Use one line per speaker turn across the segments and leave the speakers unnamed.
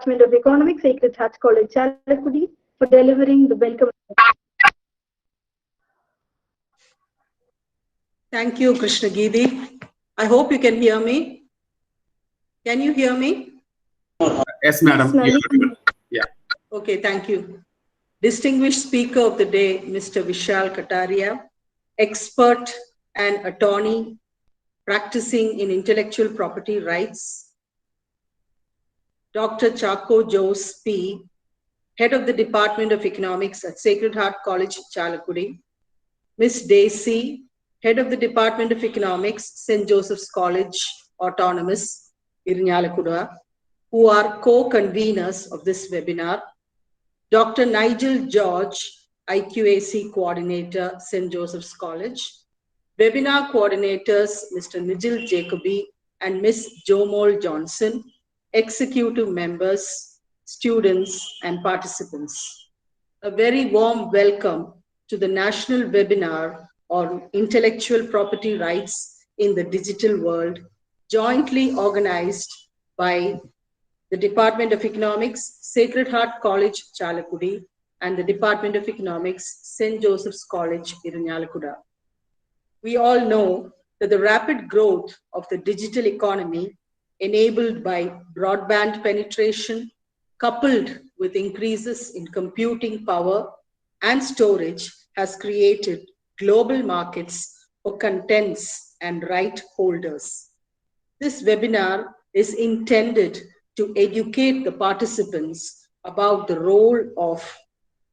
Department of Economics, Sacred Heart College, Chalakudy, for delivering the welcome.
Thank you, Krishnagidi. I hope you can hear me. Can you hear me?
Yes, madam.
Yes, madam.
Yeah.
Okay, thank you. Distinguished speaker of the day, Mr. Vishal Kataria, expert and attorney practicing in intellectual property rights. Dr. Chako Jose P., head of the Department of Economics at Sacred Heart College, Chalakudy. Ms. Daisy, head of the Department of Economics, St. Joseph's College, Autonomous, Irnyalakuda, who are co-conveners of this webinar. Dr. Nigel George, IQAC Coordinator, St. Joseph's College. Webinar coordinators, Mr. Nigel Jacoby and Ms. Jomol Johnson, executive members, students, and participants. A very warm welcome to the national webinar on intellectual property rights in the digital world, jointly organized by the Department of Economics, Sacred Heart College, Chalakudy, and the Department of Economics, St. Joseph's College, Irnyalakuda. We all know that the rapid growth of the digital economy, enabled by broadband penetration, coupled with increases in computing power and storage, has created global markets for contents and right holders. This webinar is intended to educate the participants about the role of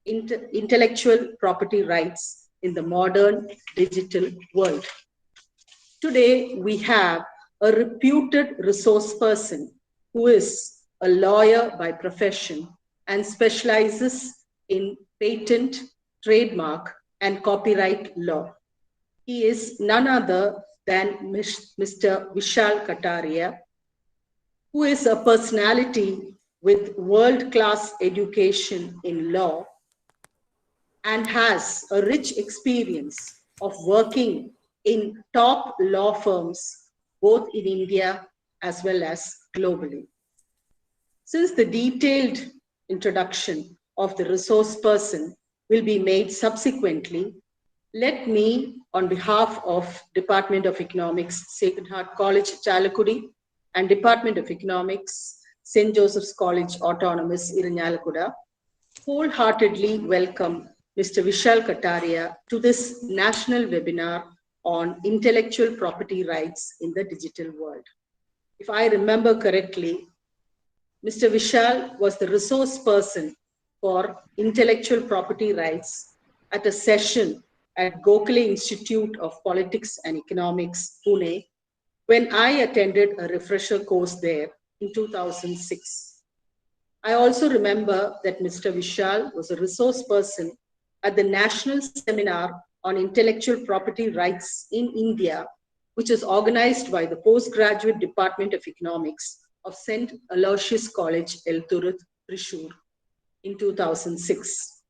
intellectual property rights in the modern digital world. Today, we have a reputed resource person who is a lawyer by profession and specializes in patent, trademark, and copyright law. He is none other than Mr. Vishal Kataria, who is a personality with world-class education in law and has a rich experience of working in top law firms, both in India as well as globally. Since the detailed introduction of the resource person will be made subsequently, let me, on behalf of Department of Economics, Sacred Heart College, Chalakudy, and Department of Economics, St. Joseph's College, Autonomous, Irnyalakuda, wholeheartedly welcome Mr. Vishal Kataria to this national webinar on intellectual property rights in the digital world. If I remember correctly, Mr. Vishal was the resource person for intellectual property rights at a session at Gokhale Institute of Politics and Economics, Pune, when I attended a refresher course there in 2006. I also remember that Mr. Vishal was a resource person at the National Seminar on Intellectual Property Rights in India, which is organized by the Postgraduate Department of Economics of St. Aloysius College, Elthurut, Thrissur, in 2006.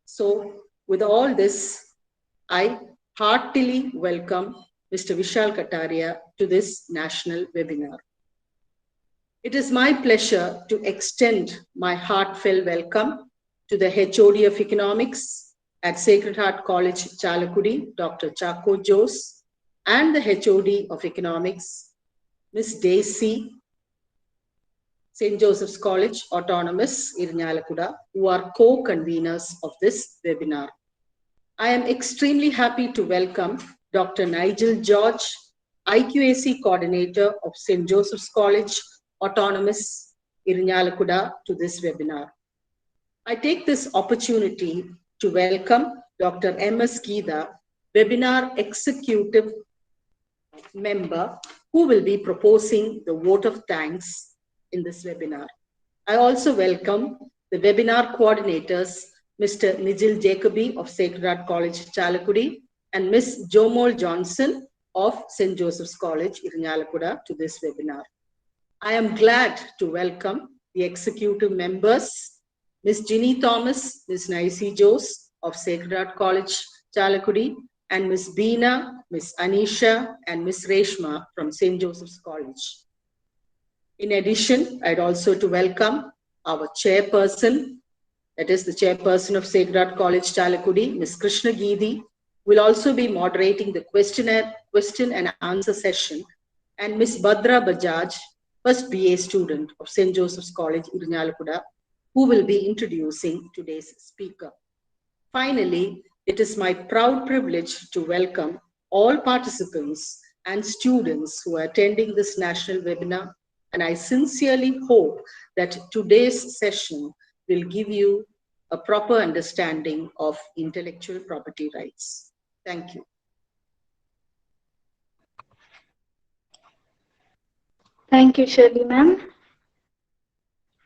So, with all this, I heartily welcome Mr. Vishal Kataria to this national webinar. It is my pleasure to extend my heartfelt welcome to the HOD of Economics at Sacred Heart College, Chalakudy, Dr. Chako Jose, and the HOD of Economics, Ms. Daisy, St. Joseph's College, Autonomous, Irnyalakuda, who are co-conveners of this webinar. I am extremely happy to welcome Dr. Nigel George, IQAC Coordinator of St. Joseph's College, Autonomous, Irnyalakuda, to this webinar. I take this opportunity to welcome Dr. M.S. Geetha, Webinar Executive Member, who will be proposing the vote of thanks in this webinar. I also welcome the webinar coordinators, Mr. Nigel Jacoby of Sacred Heart College, Chalakudy, and Ms. Jomol Johnson of St. Joseph's College, Irnyalakuda, to this webinar. I am glad to welcome the executive members, Ms. Ginny Thomas, Ms. Naisi Jose of Sacred Heart College, Chalakudy, and Ms. Beena, Ms. Anisha, and Ms. Reshma from St. Joseph's College. In addition, I'd also to welcome our chairperson, that is the chairperson of Sacred Heart College, Chalakudy, Ms. Krishna Geedi, will also be moderating the question and answer session, and Ms. Badra Bajaj, first BA student of St. Joseph's College, Chalakudy, who will be introducing today's speaker. Finally, it is my proud privilege to welcome all participants and students who are attending this national webinar, and I sincerely hope that today's session will give you a proper understanding of intellectual property rights. Thank you.
Thank you, Shirley ma'am,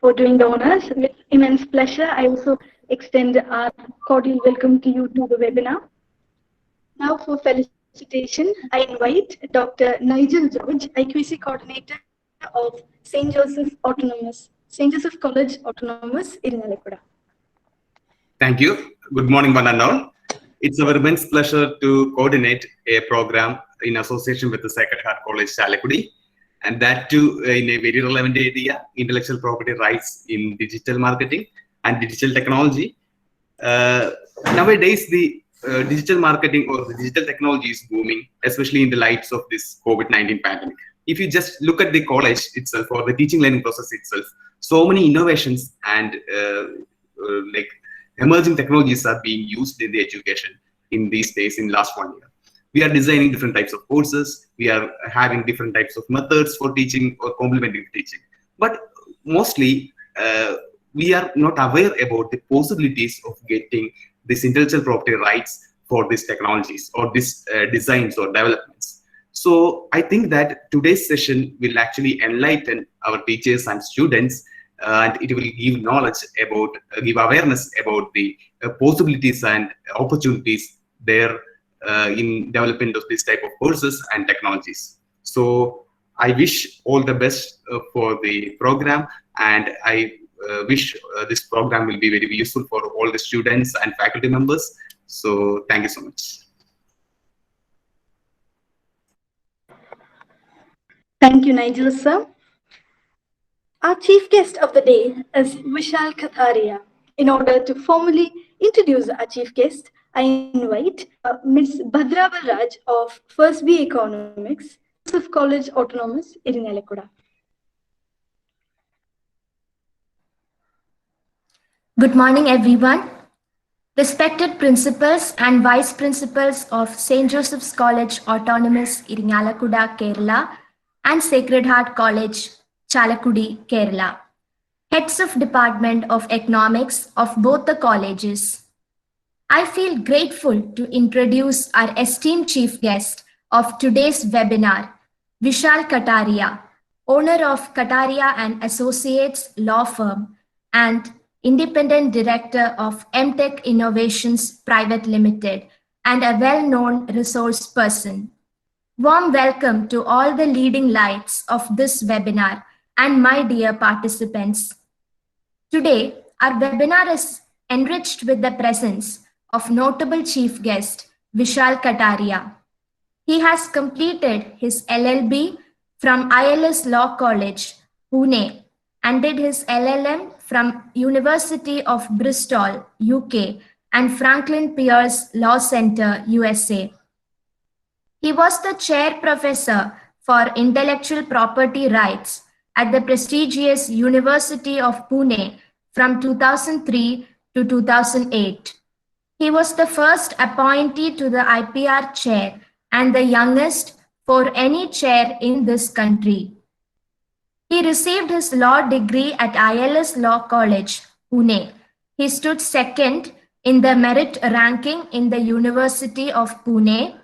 for doing the honors. With immense pleasure, I also extend our cordial welcome to you to the webinar. Now for felicitation, I invite Dr. Nigel George, IQC Coordinator of St. Joseph College Autonomous, Irinalakuda.
Thank you. Good morning, one and all. It's our immense pleasure to coordinate a program in association with the Sacred Heart College, Chalakudy, and that too in a very relevant area, intellectual property rights in digital marketing and digital technology. Nowadays, the digital marketing or the digital technology is booming, especially in the lights of this COVID-19 pandemic. If you just look at the college itself or the teaching learning process itself, so many innovations and like emerging technologies are being used in the education in these days in last 1 year. We are designing different types of courses. We are having different types of methods for teaching or complementing teaching. But mostly, we are not aware about the possibilities of getting these intellectual property rights for these technologies or these designs or developments. So I think that today's session will actually enlighten our teachers and students, and it will give knowledge about, give awareness about the possibilities and opportunities there in development of this type of courses and technologies. So I wish all the best for the program, and I wish this program will be very useful for all the students and faculty members. So thank you so much.
Thank you, Nigel sir. Our chief guest of the day is Vishal Katharia. In order to formally introduce our chief guest, I invite Ms. Badra Balraj of First BA Economics, Joseph College Autonomous, Irinalakuda.
Good morning, everyone. Respected principals and vice principals of St. Joseph's College Autonomous, Irinalakuda, Kerala, and Sacred Heart College, Chalakudy, Kerala. Heads of Department of Economics of both the colleges. I feel grateful to introduce our esteemed chief guest of today's webinar, Vishal Katharia, owner of Katharia and Associates Law Firm and independent director of MTech Innovations Private Limited and a well-known resource person. Warm welcome to all the leading lights of this webinar and my dear participants. Today, our webinar is enriched with the presence of notable chief guest, Vishal Katharia. He has completed his LLB from ILS Law College, Pune, and did his LLM from University of Bristol, UK, and Franklin Pierce Law Center, USA. He was the chair professor for intellectual property rights at the prestigious University of Pune from 2003 to 2008. He was the first appointee to the IPR chair and the youngest for any chair in this country. He received his law degree at ILS Law College, Pune. He stood second in the merit ranking in the University of Pune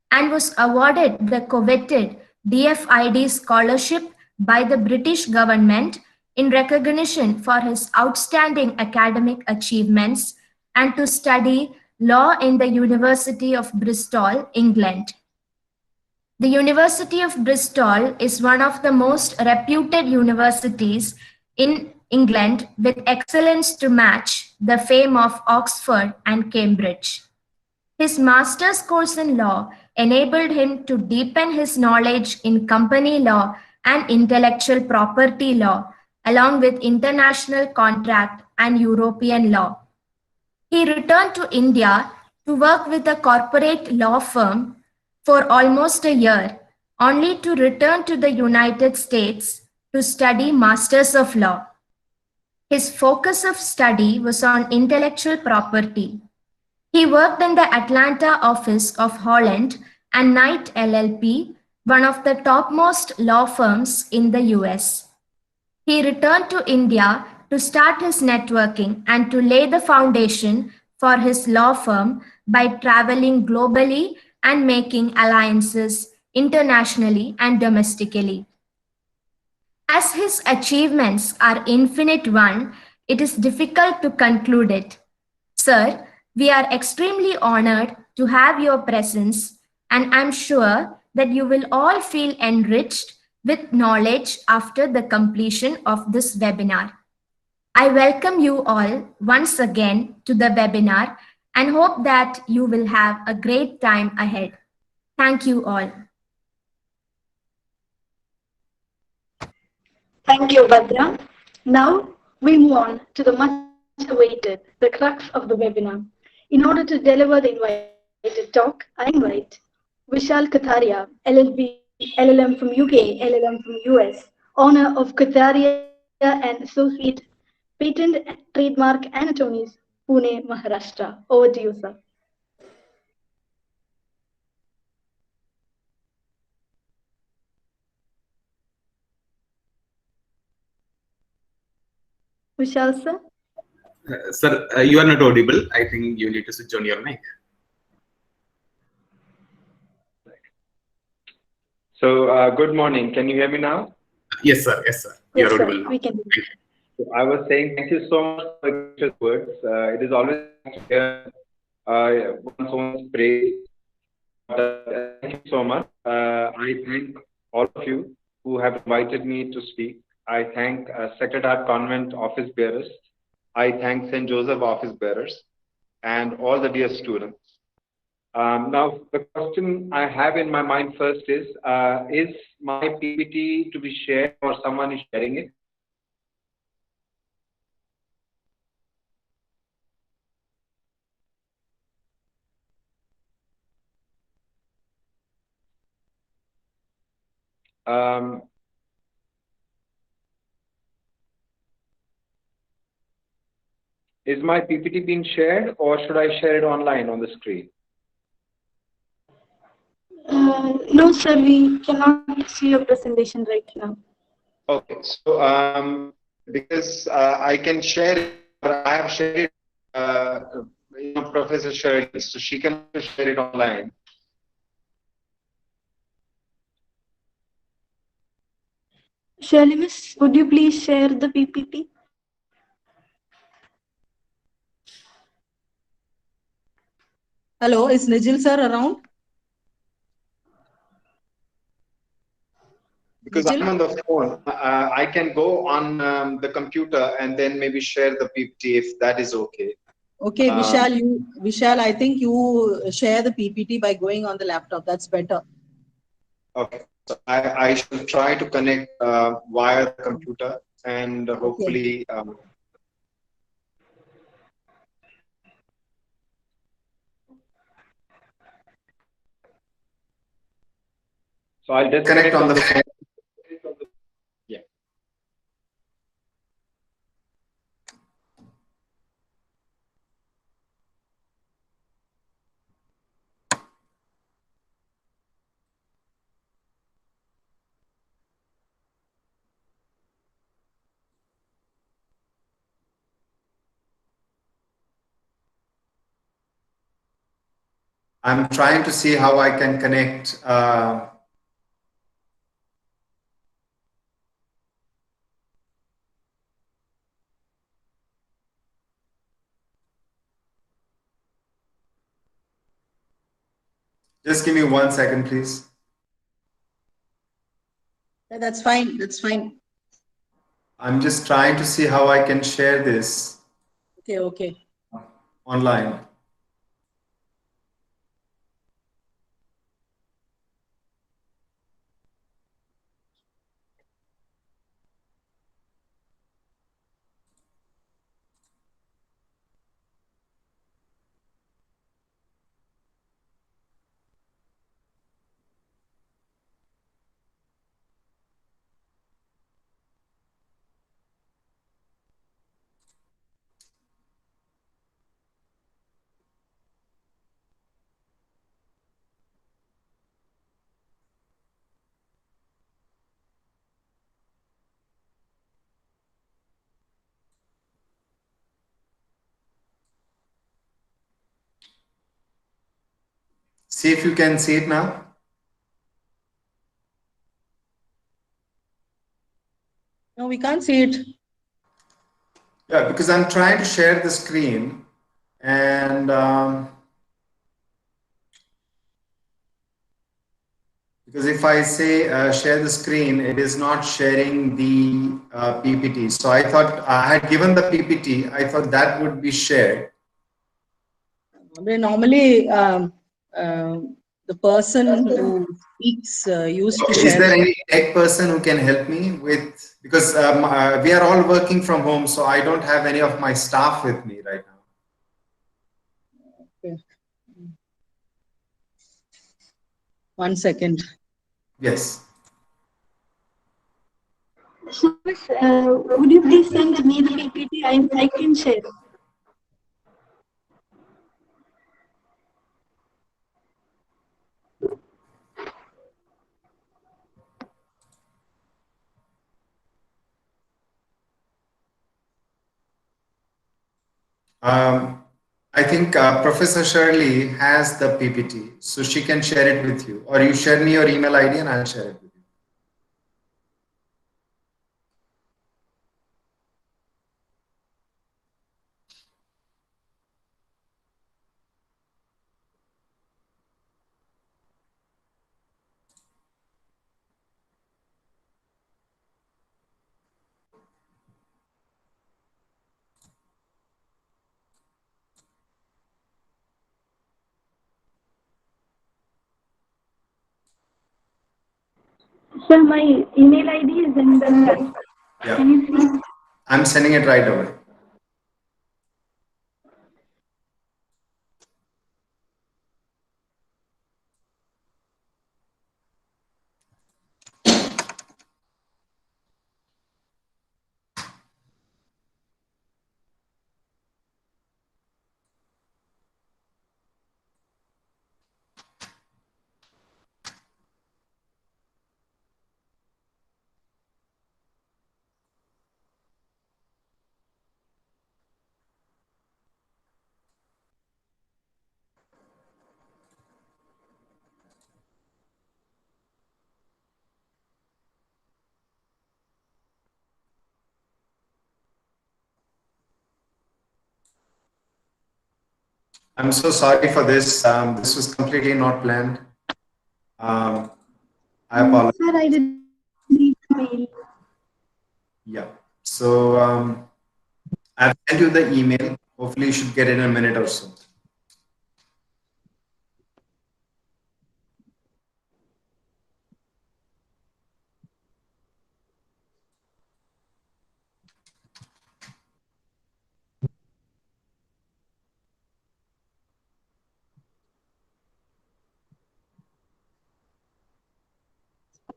and was awarded the coveted DFID scholarship by the British government in recognition for his outstanding academic achievements and to study law in the University of Bristol, England. The University of Bristol is one of the most reputed universities in England with excellence to match the fame of Oxford and Cambridge. His master's course in law enabled him to deepen his knowledge in company law and intellectual property law, along with international contract and European law. He returned to India to work with a corporate law firm for almost a year, only to return to the United States to study Masters of Law. His focus of study was on intellectual property. He worked in the Atlanta office of Holland and Knight LLP, one of the topmost law firms in the US. He returned to India to start his networking and to lay the foundation for his law firm by traveling globally and making alliances internationally and domestically. As his achievements are infinite one, it is difficult to conclude it. Sir, we are extremely honored to have your presence, and I'm sure that you will all feel enriched with knowledge after the completion of this webinar. I welcome you all once again to the webinar and hope that you will have a great time ahead. Thank you all.
Thank you, Badra. Now we move on to the much awaited, the crux of the webinar. In order to deliver the invited talk, I invite Vishal Katharia, LLB, LLM from UK, LLM from US, owner of Katharia and Associate, Patent, Trademark and Attorneys, Pune, Maharashtra. Over to you, sir. Vishal, sir.
Sir, you are not audible. I think you need to switch on your mic.
So, good morning. Can you hear me now?
Yes, sir. Yes, sir. You
Yes,
are
sir.
audible now.
We can.
So I was saying thank you so much for the gracious words. It is always nice to hear one's own praise. Thank you so much. I thank all of you who have invited me to speak. I thank Sacred Heart Convent office bearers. I thank St. Joseph office bearers and all the dear students. Now, the question I have in my mind first is my PPT to be shared or someone is sharing it? Is my PPT being shared or should I share it online on the screen?
No, sir, we cannot see your presentation right now.
Okay, so because I can share it, I have shared it, Professor Shirley, so she can share it online.
Shirley, miss, would you please share the PPT?
Hello, is Nijil sir around?
Because
Nijil?
I'm on the phone, I can go on the computer and then maybe share the PPT if that is okay.
Okay, Vishal, I think you share the PPT by going on the laptop. That's better.
Okay, so I shall try to connect via the computer and hopefully. So I'll disconnect on the phone. Yeah. I'm trying to see how I can connect. Just give me 1 second, please.
Yeah, that's fine. That's fine.
I'm just trying to see how I can share this.
Okay.
Online.
See if you can see it now.
No, we can't see it.
Yeah, because I'm trying to share the screen, and because if I say share the screen, it is not sharing the PPT. So I thought I had given the PPT. I thought that would be shared.
Normally, the person who speaks used to
Okay, is
share
there
the.
any tech person who can help me with, because we are all working from home, so I don't have any of my staff with me right now.
Okay. 1 second.
Yes.
Shamus, would you please send me the PPT? I can share.
I think Professor Shirley has the PPT, so she can share it with you. Or you share me your email ID and I'll share it with you.
Sir, my email ID is in the chat.
Yeah.
Can you see?
I'm sending it right away. I'm so sorry for this. This was completely not planned. I apologize.
Sir, I didn't see the mail.
Yeah. So I've sent you the email. Hopefully you should get it in a minute or so.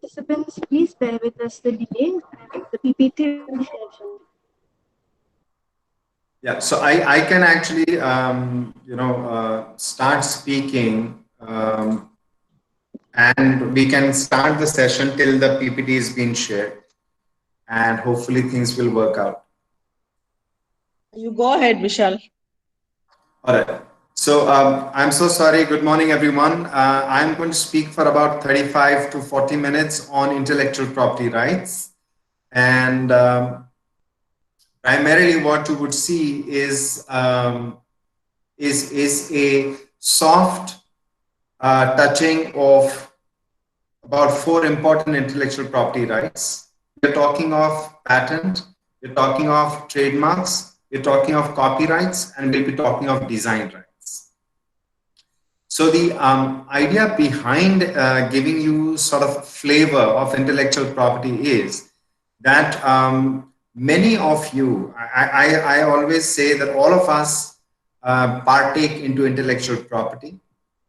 Participants, please bear with us the delay. The PPT will be shared shortly.
Yeah, so I can actually, start speaking, and we can start the session till the PPT is being shared, and hopefully things will work out.
You go ahead, Vishal.
All right. So I'm so sorry. Good morning, everyone. I'm going to speak for about 35 to 40 minutes on intellectual property rights. And primarily what you would see is a soft touching of about 4 important intellectual property rights. We're talking of patent, we're talking of trademarks, we're talking of copyrights, and we'll be talking of design rights. So the idea behind giving you sort of flavor of intellectual property is that many of you, I always say that all of us partake into intellectual property.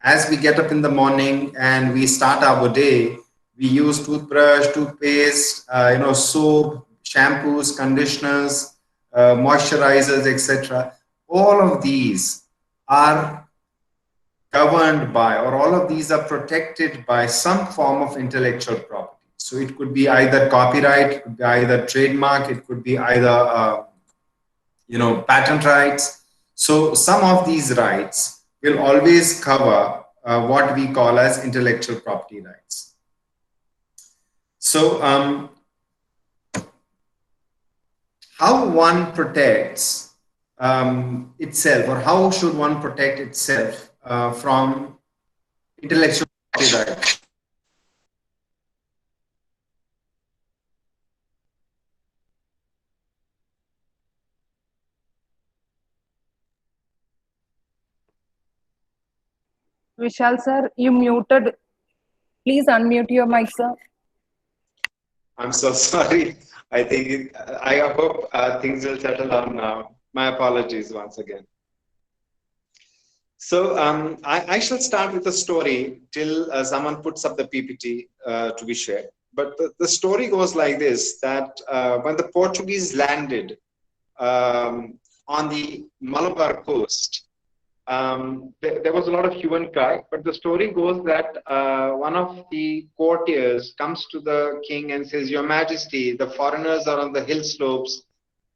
As we get up in the morning and we start our day, we use toothbrush, toothpaste, soap, shampoos, conditioners, moisturizers, etc. All of these are governed by, or all of these are protected by some form of intellectual property. So it could be either copyright, it could be either trademark, it could be either patent rights. So some of these rights will always cover what we call as intellectual property rights. So how one protects itself, or how should one protect itself from intellectual property rights?
Vishal sir, you muted. Please unmute your mic, sir.
I'm so sorry. I think I hope things will settle down now. My apologies once again. So I shall start with a story till someone puts up the PPT to be shared. But the story goes like this, that when the Portuguese landed on the Malabar coast, there was a lot of hue and cry, but the story goes that one of the courtiers comes to the king and says, "Your Majesty, the foreigners are on the hill slopes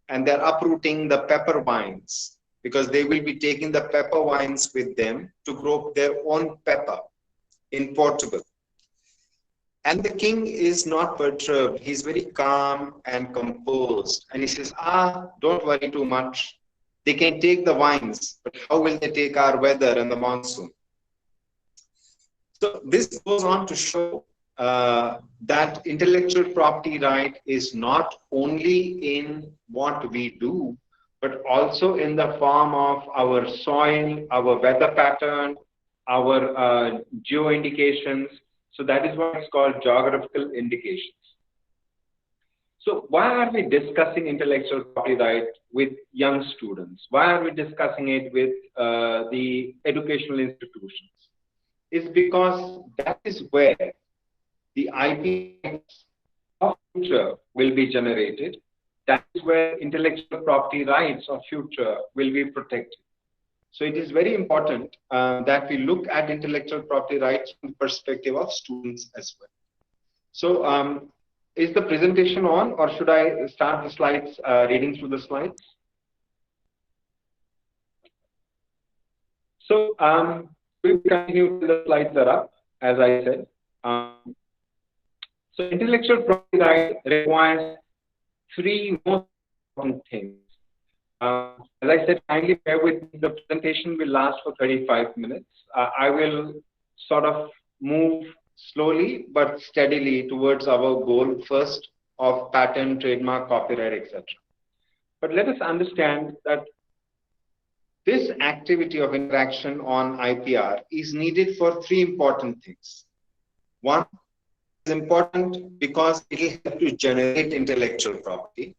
and they're uprooting the pepper vines because they will be taking the pepper vines with them to grow their own pepper in Portugal." And the king is not perturbed. He's very calm and composed. And he says, don't worry too much. They can take the vines, but how will they take our weather and the monsoon? So this goes on to show that intellectual property right is not only in what we do, but also in the form of our soil, our weather pattern, our geo indications. So that is what is called geographical indications. So why are we discussing intellectual property right with young students? Why are we discussing it with the educational institutions? It's because that is where the IP of future will be generated. That is where intellectual property rights of future will be protected. So it is very important that we look at intellectual property rights from the perspective of students as well. So is the presentation on, or should I start the slides, reading through the slides? So we'll continue till the slides are up, as I said. So intellectual property right requires three most important things. As I said, kindly bear with me. The presentation will last for 35 minutes. I will sort of move slowly but steadily towards our goal first of patent, trademark, copyright, etc. But let us understand that this activity of interaction on IPR is needed for three important things. One is important because it will help to generate intellectual property.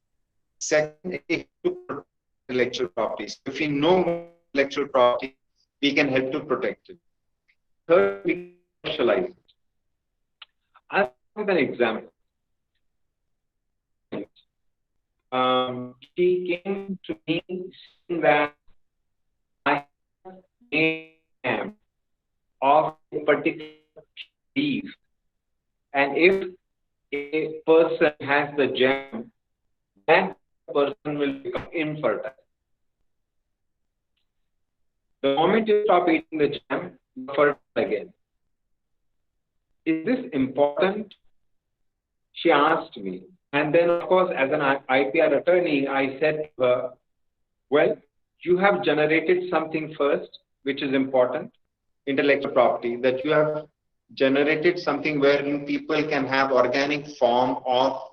Second, it will help to protect intellectual property. So if we know intellectual property, we can help to protect it. Third, we can commercialize it. I'll give an example. She came to me saying that I have made a jam of a particular leaf, and if a person has the jam, that person will become infertile. The moment you stop eating the jam, you're fertile again. Is this important? She asked me. And then, of course, as an IPR attorney, I said to her, well, you have generated something first, which is important, intellectual property, that you have generated something wherein people can have organic form of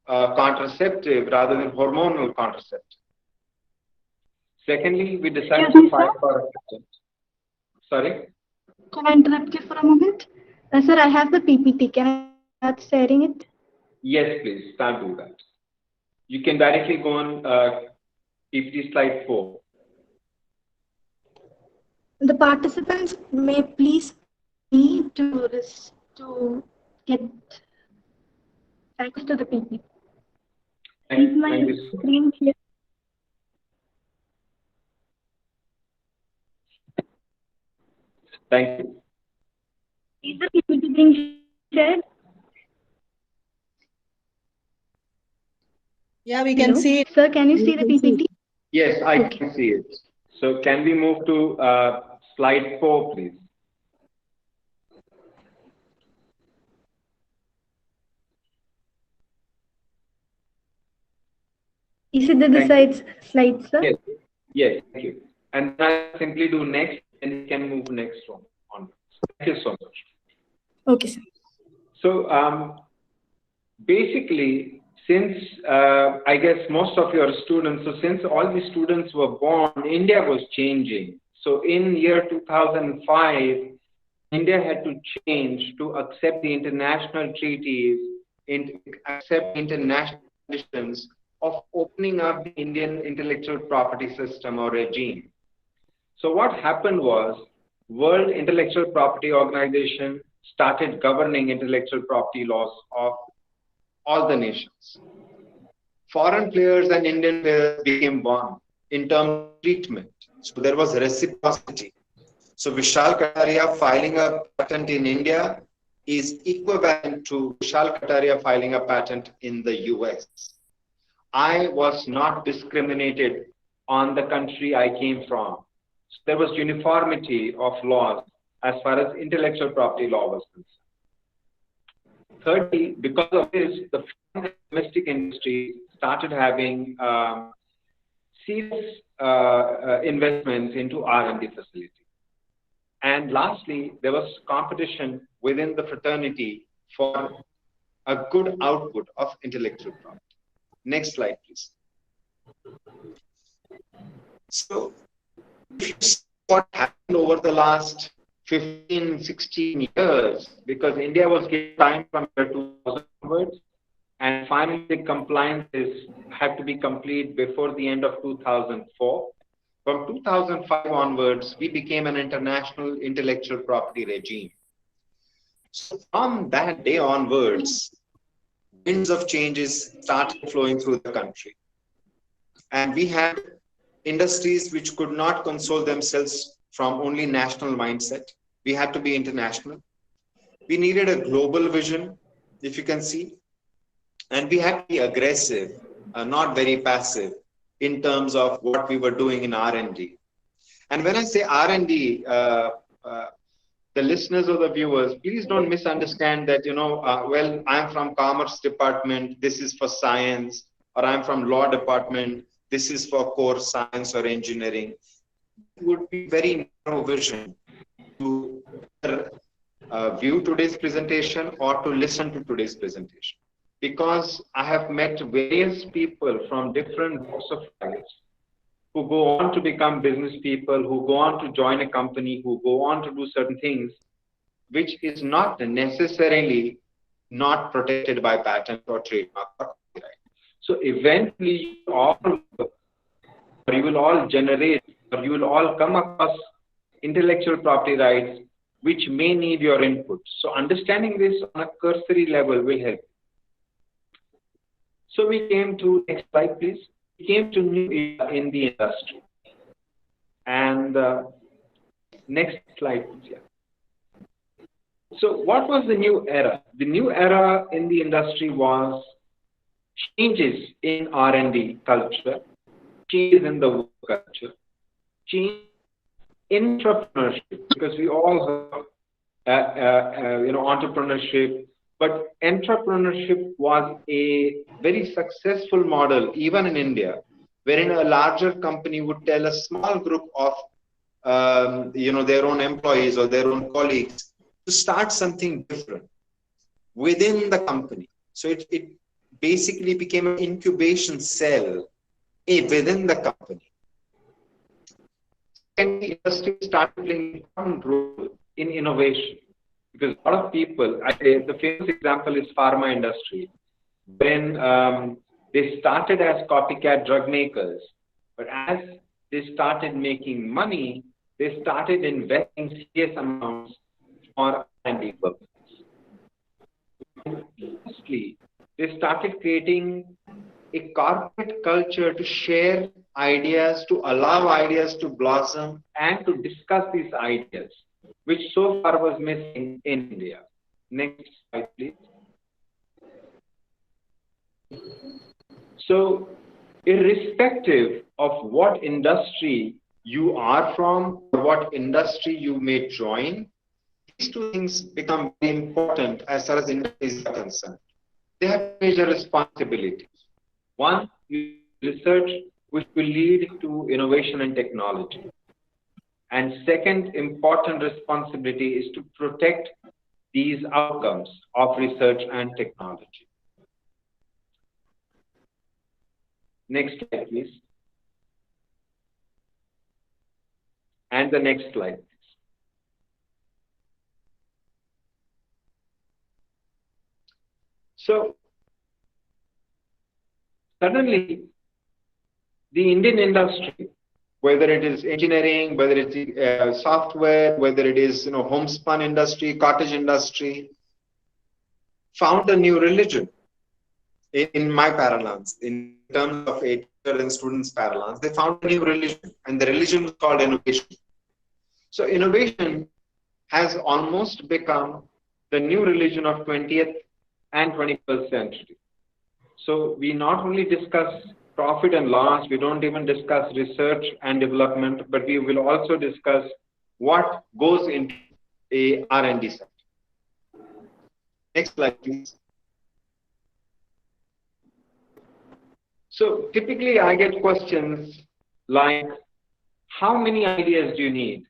contraceptive rather than hormonal contraceptive. Secondly, we decided to file for a patent. Sorry?
Can I interrupt you for a moment? Sir, I have the PPT. Can I start sharing it?
Yes, please. Start do that. You can directly go on PPT slide 4.
The participants may please me to get access to the PPT. Is my screen clear?
Thank you.
Is the PPT being shared?
Yeah, we can see it.
Sir, can you see the PPT?
Yes, I can see it. So can we move to slide 4, please?
Is it the slide, sir?
Yes, yes, thank you. And then I simply do next, and you can move next one on. Thank you so much.
Okay, sir.
So basically, since I guess most of your students, so since all the students were born, India was changing. So in year 2005, India had to change to accept the international treaties, accept international conditions of opening up the Indian intellectual property system or regime. So what happened was, World Intellectual Property Organization started governing intellectual property laws of all the nations. Foreign players and Indian players became one in terms of treatment. So there was reciprocity. So Vishal Kataria filing a patent in India is equivalent to Vishal Kataria filing a patent in the US. I was not discriminated on the country I came from. So there was uniformity of laws as far as intellectual property law was concerned. Thirdly, because of this, the foreign and domestic industry started having serious investments into R&D facilities. And lastly, there was competition within the fraternity for a good output of intellectual property. Next slide, please. So, if you see what happened over the last 15, 16 years, because India was given time from year 2000 onwards, and finally the compliances had to be complete before the end of 2004. From 2005 onwards, we became an international intellectual property regime. So from that day onwards, winds of changes started flowing through the country. And we had industries which could not console themselves from only national mindset. We had to be international. We needed a global vision, if you can see. And we had to be aggressive, not very passive, in terms of what we were doing in R&D. And when I say R&D, the listeners or the viewers, please don't misunderstand that, well, I'm from Commerce Department, this is for science, or I'm from Law Department, this is for core science or engineering. It would be very narrow vision to view today's presentation or to listen to today's presentation. Because I have met various people from different walks of life who go on to become business people, who go on to join a company, who go on to do certain things, which is not necessarily not protected by patent or trademark or copyright. So eventually you will all generate, or you will all come across intellectual property rights which may need your input. So understanding this on a cursory level will help. So we came to, next slide please, we came to new era in the industry. And next slide please, yeah. So what was the new era? The new era in the industry was changes in R&D culture, changes in the work culture, change in entrepreneurship, because we all have entrepreneurship. But entrepreneurship was a very successful model, even in India, wherein a larger company would tell a small group of, their own employees or their own colleagues to start something different within the company. So it basically became an incubation cell within the company. And the industry started playing an important role in innovation. Because a lot of people, the famous example is pharma industry. When they started as copycat drug makers, but as they started making money, they started investing serious amounts for R&D purposes. Lastly, they started creating a corporate culture to share ideas, to allow ideas to blossom, and to discuss these ideas, which so far was missing in India. Next slide, please. So, irrespective of what industry you are from, or what industry you may join, these two things become very important as far as industries are concerned. They have major responsibilities. One, you research which will lead to innovation and technology. And second important responsibility is to protect these outcomes of research and technology. Next slide, please. And the next slide. So, suddenly, the Indian industry, whether it is engineering, whether it's software, whether it is homespun industry, cottage industry, found a new religion. In my parlance, in terms of a teacher and students' parlance, they found a new religion, and the religion was called innovation. So innovation has almost become the new religion of 20th and 21st century. So we not only discuss profit and loss, we don't even discuss research and development, but we will also discuss what goes into a R&D sector. Next slide, please. So typically I get questions like, how many ideas do you need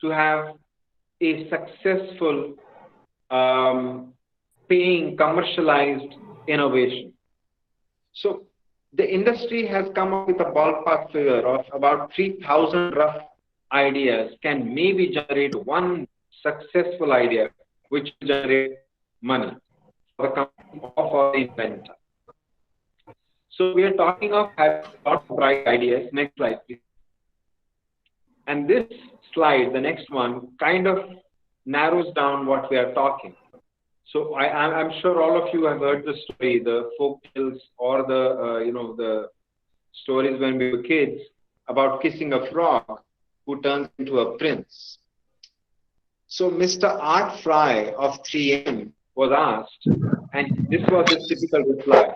to have a successful paying commercialized innovation? So the industry has come up with a ballpark figure of about 3,000 rough ideas can maybe generate one successful idea which will generate money for the company or for the inventor. So we are talking of having a lot of bright ideas. Next slide, please. And this slide, the next one, kind of narrows down what we are talking. So I'm sure all of you have heard the story, the folk tales, or the stories when we were kids about kissing a frog who turns into a prince. So Mr. Art Fry of 3M was asked, and this was his typical reply.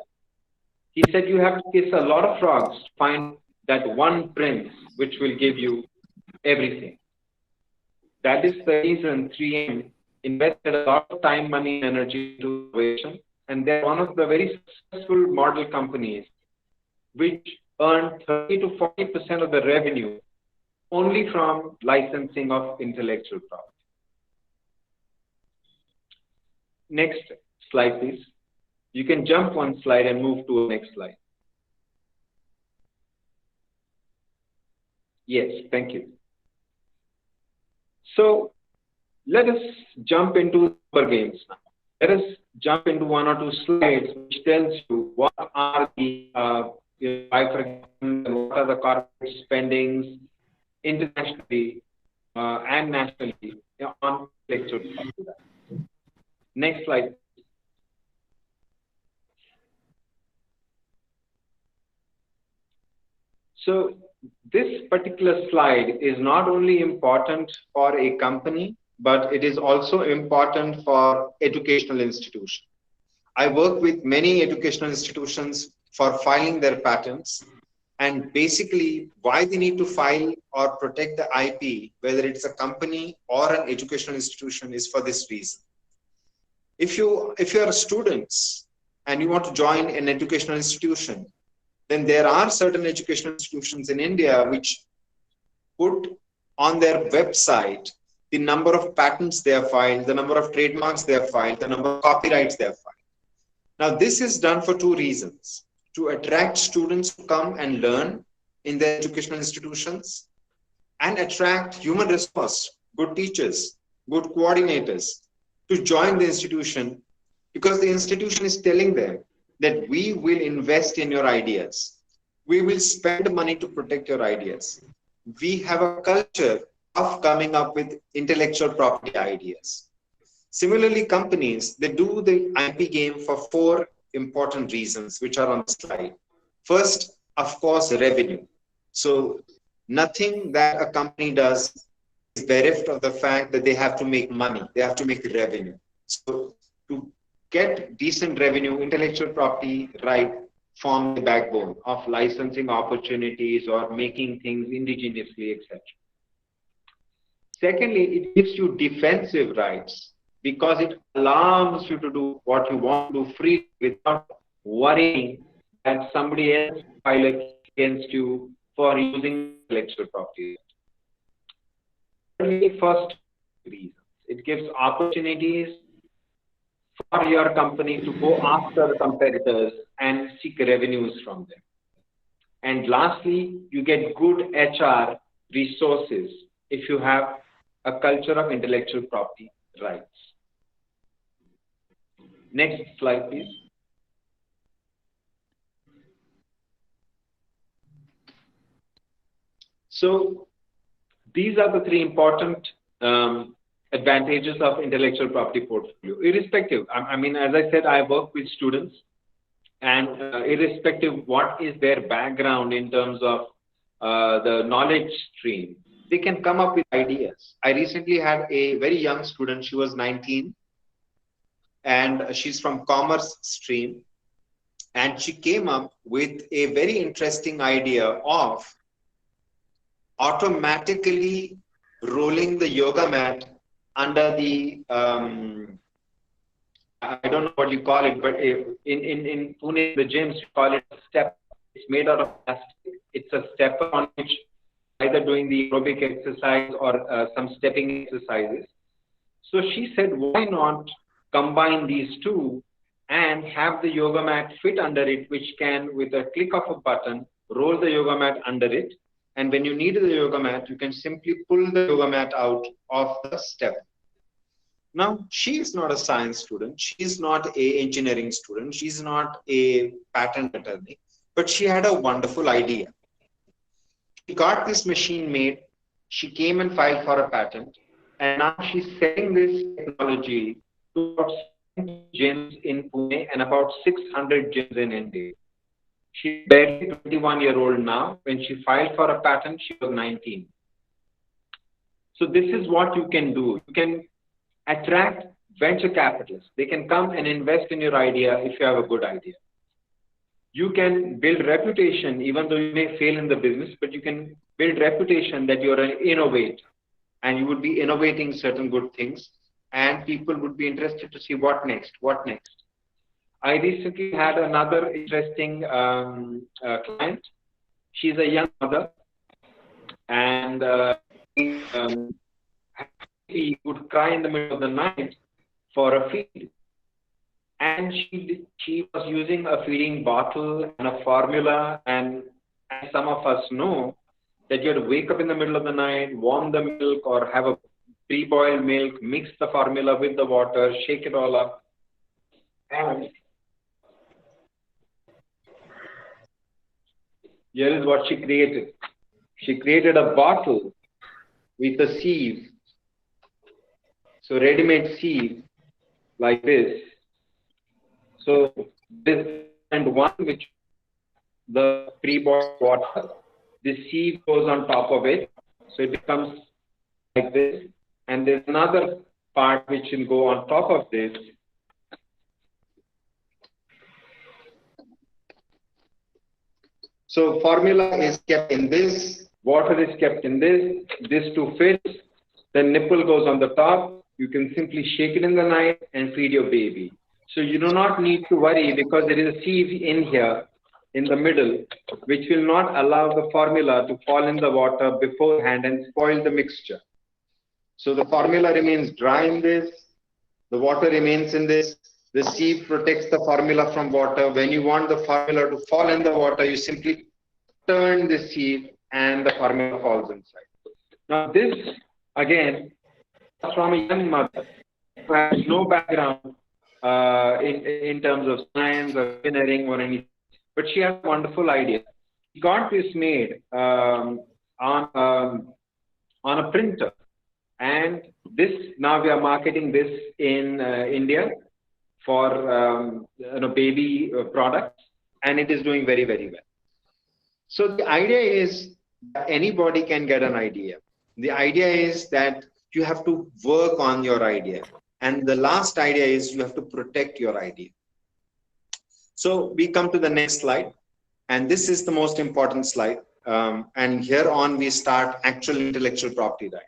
He said, you have to kiss a lot of frogs to find that one prince which will give you everything. That is the reason 3M invested a lot of time, money, and energy into innovation, and they're one of the very successful model companies which earn 30 to 40% of the revenue only from licensing of intellectual property. Next slide, please. You can jump one slide and move to the next slide. Yes, thank you. So let us jump into the games now. Let us jump into one or two slides which tells you what are the what are the corporate spendings internationally and nationally on intellectual property. Next slide. So this particular slide is not only important for a company, but it is also important for educational institutions. I work with many educational institutions for filing their patents, and basically why they need to file or protect the IP, whether it's a company or an educational institution, is for this reason. If you are students and you want to join an educational institution, then there are certain educational institutions in India which put on their website the number of patents they have filed, the number of trademarks they have filed, the number of copyrights they have filed. Now, this is done for two reasons: to attract students to come and learn in their educational institutions, and attract human resource, good teachers, good coordinators to join the institution, because the institution is telling them that we will invest in your ideas. We will spend money to protect your ideas. We have a culture of coming up with intellectual property ideas. Similarly, companies, they do the IP game for four important reasons, which are on the slide. First, of course, revenue. So nothing that a company does is bereft of the fact that they have to make money, they have to make revenue. So to get decent revenue, intellectual property right form the backbone of licensing opportunities or making things indigenously, etc. Secondly, it gives you defensive rights because it allows you to do what you want to do freely without worrying that somebody else file a case against you for using intellectual property. First reasons. It gives opportunities for your company to go after competitors and seek revenues from them. And lastly, you get good HR resources if you have a culture of intellectual property rights. Next slide, please. So these are the three important advantages of intellectual property portfolio. Irrespective, I mean, as I said, I work with students, and irrespective what is their background in terms of the knowledge stream, they can come up with ideas. I recently had a very young student. She was 19, and she's from commerce stream, and she came up with a very interesting idea of automatically rolling the yoga mat under the I don't know what you call it, but in Pune, the gyms, you call it a step. It's made out of plastic. It's a stepper on which either doing the aerobic exercise or some stepping exercises. So she said, why not combine these two and have the yoga mat fit under it, which can, with a click of a button, roll the yoga mat under it. And when you need the yoga mat, you can simply pull the yoga mat out of the step. Now, she is not a science student. She is not an engineering student. She's not a patent attorney, but she had a wonderful idea. She got this machine made. She came and filed for a patent. And now she's selling this technology to about 70 gyms in Pune and about 600 gyms in India. She's barely 21-year-old now. When she filed for a patent, she was 19. So this is what you can do. You can attract venture capitalists. They can come and invest in your idea if you have a good idea. You can build reputation, even though you may fail in the business, but you can build reputation that you're an innovator and you would be innovating certain good things, and people would be interested to see what next, what next. I recently had another interesting client. She's a young mother, and she would cry in the middle of the night for a feed. And she was using a feeding bottle and a formula, and as some of us know, that you have to wake up in the middle of the night, warm the milk or have a pre-boiled milk, mix the formula with the water, shake it all up. And here is what she created. She created a bottle with a sieve. So ready-made sieve like this. So this and one which the pre-boiled water, the sieve goes on top of it. So it becomes like this. And there's another part which will go on top of this. So formula is kept in this, water is kept in this two fits, then nipple goes on the top. You can simply shake it in the night and feed your baby. So you do not need to worry because there is a sieve in here in the middle, which will not allow the formula to fall in the water beforehand and spoil the mixture. So the formula remains dry in this, the water remains in this, the sieve protects the formula from water. When you want the formula to fall in the water, you simply turn the sieve and the formula falls inside. Now this, again, is from a young mother who has no background in terms of science or engineering or anything, but she has a wonderful idea. She got this made on a printer, and this now we are marketing this in India for baby products, and it is doing very, very well. So the idea is that anybody can get an idea. The idea is that you have to work on your idea. And the last idea is you have to protect your idea. So we come to the next slide. And this is the most important slide. And here on we start actual intellectual property right.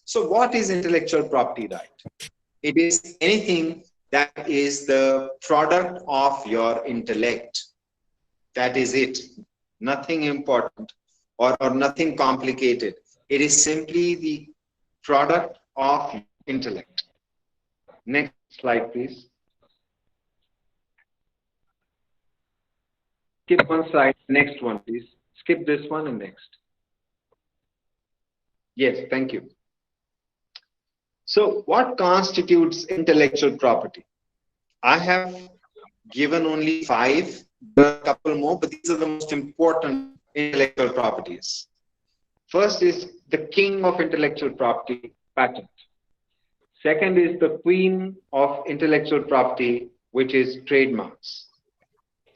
So what is intellectual property right? It is anything that is the product of your intellect.
That is it. Nothing important or nothing complicated. It is simply the product of intellect. Next slide, please. Skip one slide. Next one, please. Skip this one and next. Yes, thank you. So what constitutes intellectual property? I have given only 5. There are a couple more, but these are the most important intellectual properties. First is the king of intellectual property, patent. Second is the queen of intellectual property, which is trademarks.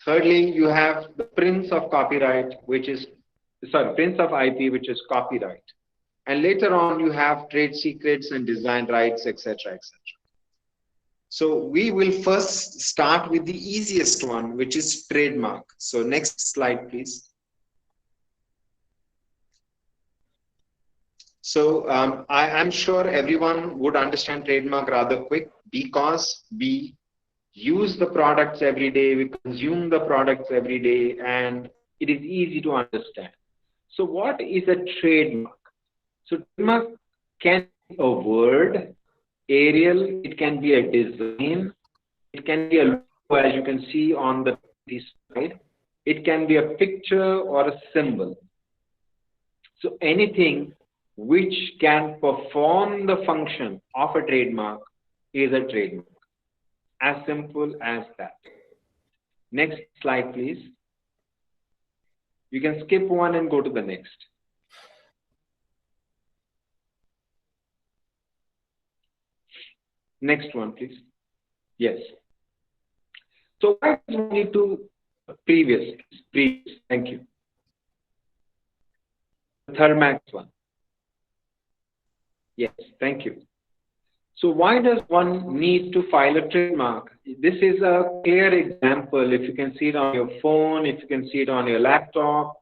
Thirdly, you have the prince of copyright, prince of IP, which is copyright. And later on, you have trade secrets and design rights, etc., etc. So we will first start with the easiest one, which is trademark. So next slide, please. So I'm sure everyone would understand trademark rather quick because we use the products every day, we consume the products every day, and it is easy to understand. So what is a trademark? So trademark can be a word, aerial, it can be a design, it can be a logo, as you can see on the slide, it can be a picture or a symbol. So anything which can perform the function of a trademark is a trademark. As simple as that. Next slide, please. You can skip one and go to the next. Next one, please. Yes. So why do we need to previous? Thank you. The Thermax one. Yes, thank you. So why does one need to file a trademark? This is a clear example. If you can see it on your phone, if you can see it on your laptop,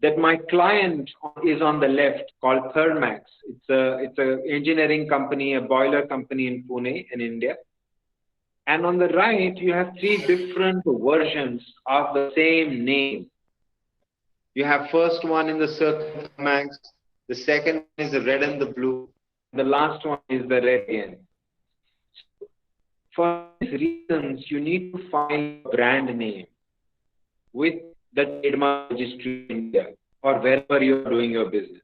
that my client is on the left called Thermax. It's a engineering company, a boiler company in Pune in India. And on the right, you have 3 different versions of the same name. You have first one in the circle Thermax, the second is the red and the blue, the last one is the red again. For these reasons, you need to file a brand name with the trademark registry in India or wherever you are doing your business.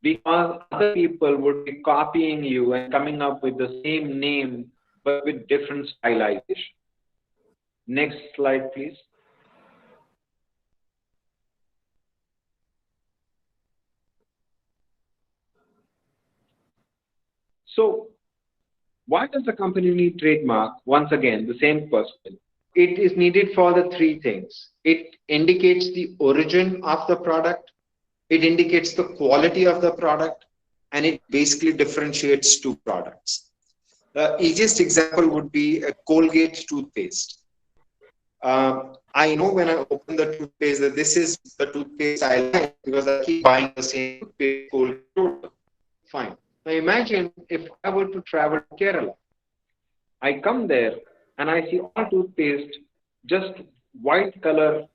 Because other people would be copying you and coming up with the same name but with different stylization. Next slide, please. So, why does the company need trademark? Once again, the same question. It is needed for the 3 things. It indicates the origin of the product, it indicates the quality of the product, and it basically differentiates 2 products. The easiest example would be a Colgate toothpaste. I know when I open the toothpaste that this is the toothpaste I like because I keep buying the same toothpaste, Colgate. Fine. Now imagine if I were to travel to Kerala. I come there and I see all toothpaste just white color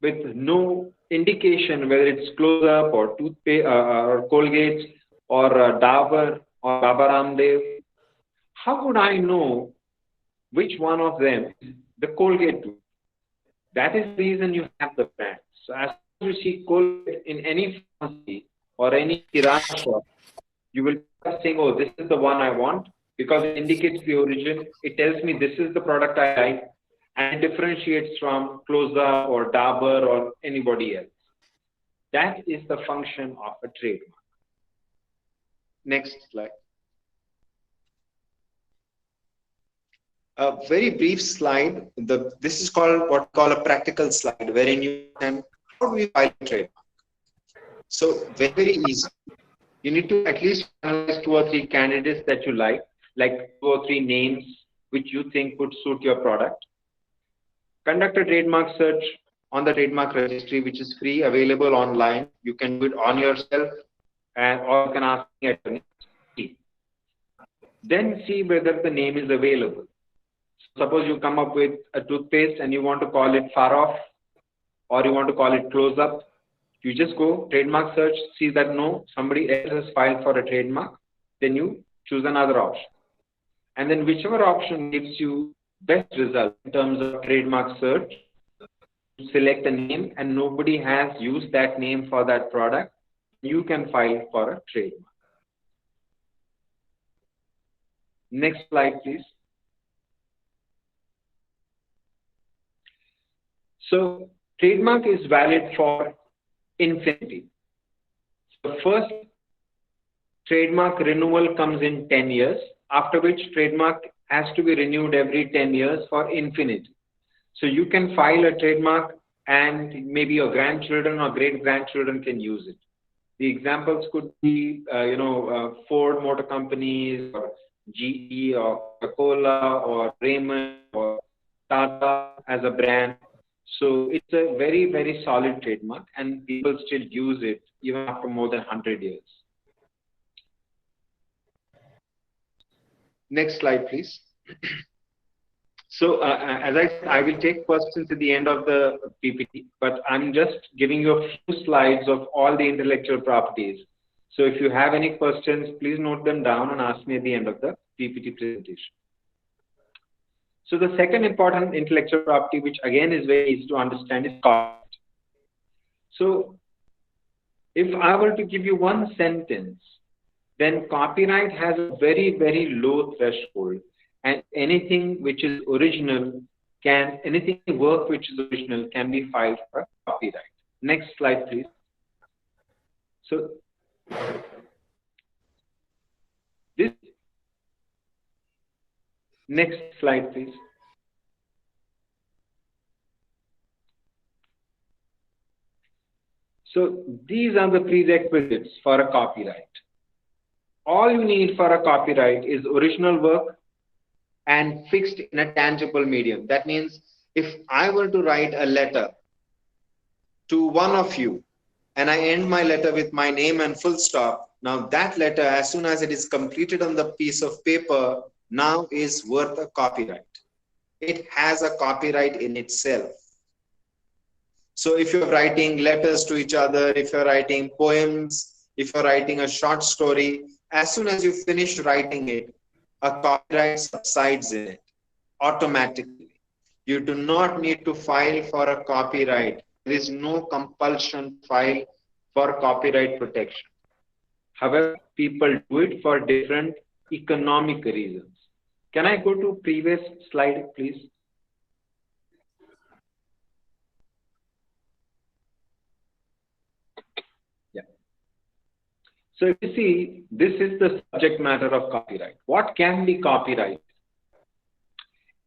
with no indication whether it's Close-Up or toothpaste or Colgate or Dabur or Baba Ramdev. How would I know which one of them is the Colgate tooth? That is the reason you have the brand. So as you see Colgate in any pharmacy or any kirana shop, you will start saying, oh, this is the one I want because it indicates the origin. It tells me this is the product I like and it differentiates from Close-Up or Dabur or anybody else. That is the function of a trademark. Next slide. A very brief slide. This is called what we call a practical slide, wherein you can, how do we file a trademark? So very, very easy. You need to at least analyze 2 or 3 candidates that you like 2 or 3 names which you think would suit your product. Conduct a trademark search on the trademark registry, which is free, available online. You can do it on yourself, or you can ask me at your name. Then see whether the name is available. Suppose you come up with a toothpaste and you want to call it Far Off
or you want to call it close up, you just go trademark search, see that no, somebody else has filed for a trademark, then you choose another option. And then whichever option gives you best result in terms of trademark search, select a name and nobody has used that name for that product, you can file for a trademark. Next slide, please. So trademark is valid for infinity. So first trademark renewal comes in 10 years, after which trademark has to be renewed every 10 years for infinity. So you can file a trademark and maybe your grandchildren or great grandchildren can use it. The examples could be, Ford Motor Companies or GE or Coca-Cola or Raymond or Tata as a brand. So it's a very, very solid trademark and people still use it even after more than 100 years. Next slide, please. So as I said, I will take questions at the end of the PPT, but I'm just giving you a few slides of all the intellectual properties. So if you have any questions, please note them down and ask me at the end of the PPT presentation. So the second important intellectual property, which again is very easy to understand, is copyright. So if I were to give you one sentence, then copyright has a very, very low threshold. And anything which is original anything work which is original can be filed for copyright. Next slide, please. So this, next slide, please. So these are the prerequisites for a copyright. All you need for a copyright is original work and fixed in a tangible medium. That means if I were to write a letter to one of you and I end my letter with my name and full stop, now that letter, as soon as it is completed on the piece of paper, now is worth a copyright. It has a copyright in itself. So if you're writing letters to each other, if you're writing poems, if you're writing a short story, as soon as you finish writing it, a copyright subsides in it automatically. You do not need to file for a copyright. There is no compulsion to file for copyright protection. However, people do it for different economic reasons. Can I go to previous slide, please? Yeah. So if you see, this is the subject matter of copyright. What can be copyright?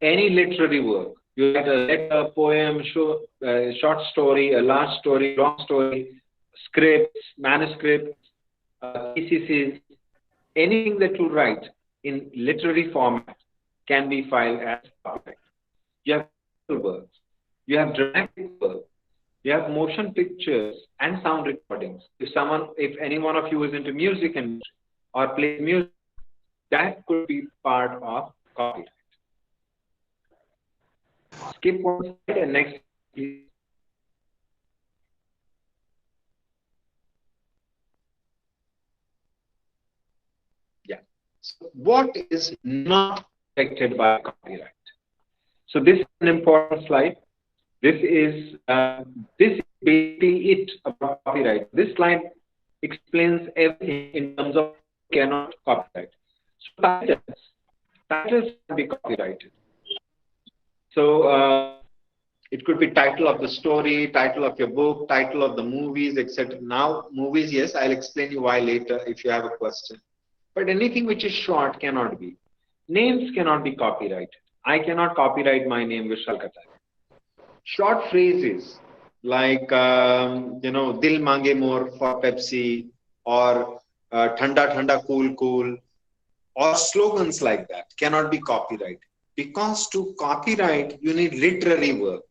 Any literary work. You write a letter, poem, short story, a large story, long story, scripts, manuscripts, theses, anything that you write in literary format can be filed as copyright. You have works, you have dramatic work, you have motion pictures and sound recordings. If any one of you is into music and or play music, that could be part of copyright. Skip one slide and next, please. Yeah. So what is not protected by copyright? So this is an important slide. This is basically it about copyright. This slide explains everything in terms of cannot copyright. So titles can be copyrighted. So it could be title of the story, title of your book, title of the movies, etc. Now movies, yes, I'll explain you why later if you have a question. But anything which is short cannot be. Names cannot be copyrighted. I cannot copyright my name Vishal Katai. Short phrases like Dil Mange More for Pepsi or Thanda Thanda Cool Cool or slogans like that cannot be copyrighted. Because to copyright, you need literary work.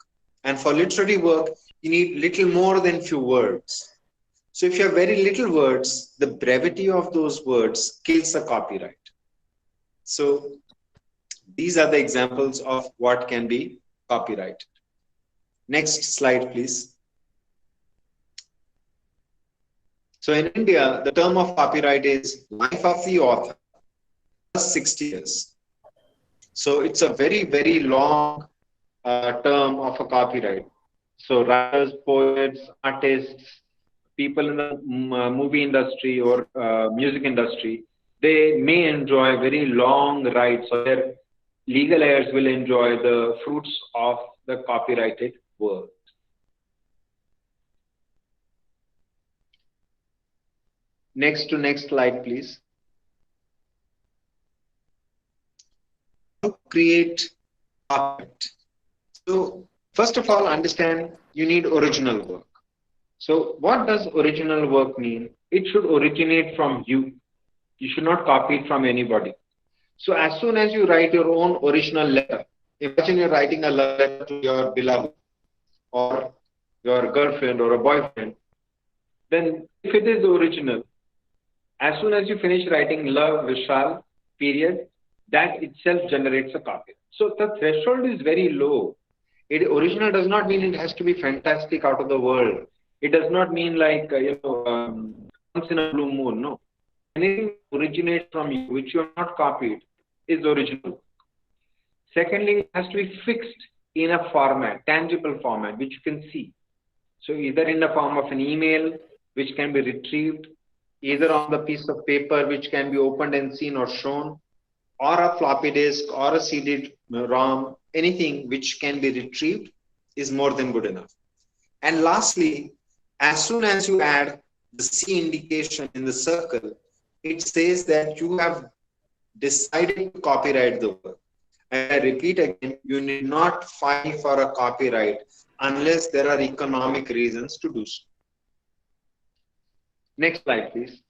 And for literary work, you need little more than few words. So if you have very little words, the brevity of those words kills the copyright. So these are the examples of what can be copyrighted. Next slide, please.
So in India, the term of copyright is life of the author plus 60 years. So it's a very, very long term of a copyright. So writers, poets, artists, people in the movie industry or music industry, they may enjoy very long rights, or their legal heirs will enjoy the fruits of the copyrighted work. Next slide, please. To create copyright. So first of all, understand you need original work. So what does original work mean? It should originate from you. You should not copy it from anybody. So as soon as you write your own original letter, imagine you're writing a love letter to your beloved or your girlfriend or a boyfriend, then if it is original, as soon as you finish writing love, Vishal, period, that itself generates a copy. So the threshold is very low. Original does not mean it has to be fantastic out of the world. It does not mean like, once in a blue moon. No. Anything originates from you, which you have not copied, is original. Secondly, it has to be fixed in a format, tangible format, which you can see. So either in the form of an email, which can be retrieved, either on the piece of paper, which can be opened and seen or shown, or a floppy disk or a CD-ROM, anything which can be retrieved is more than good enough. And lastly, as soon as you add the C indication in the circle, it says that you have decided to copyright the work. And I repeat again, you need not file for a copyright unless there are economic reasons to do so. Next slide, please.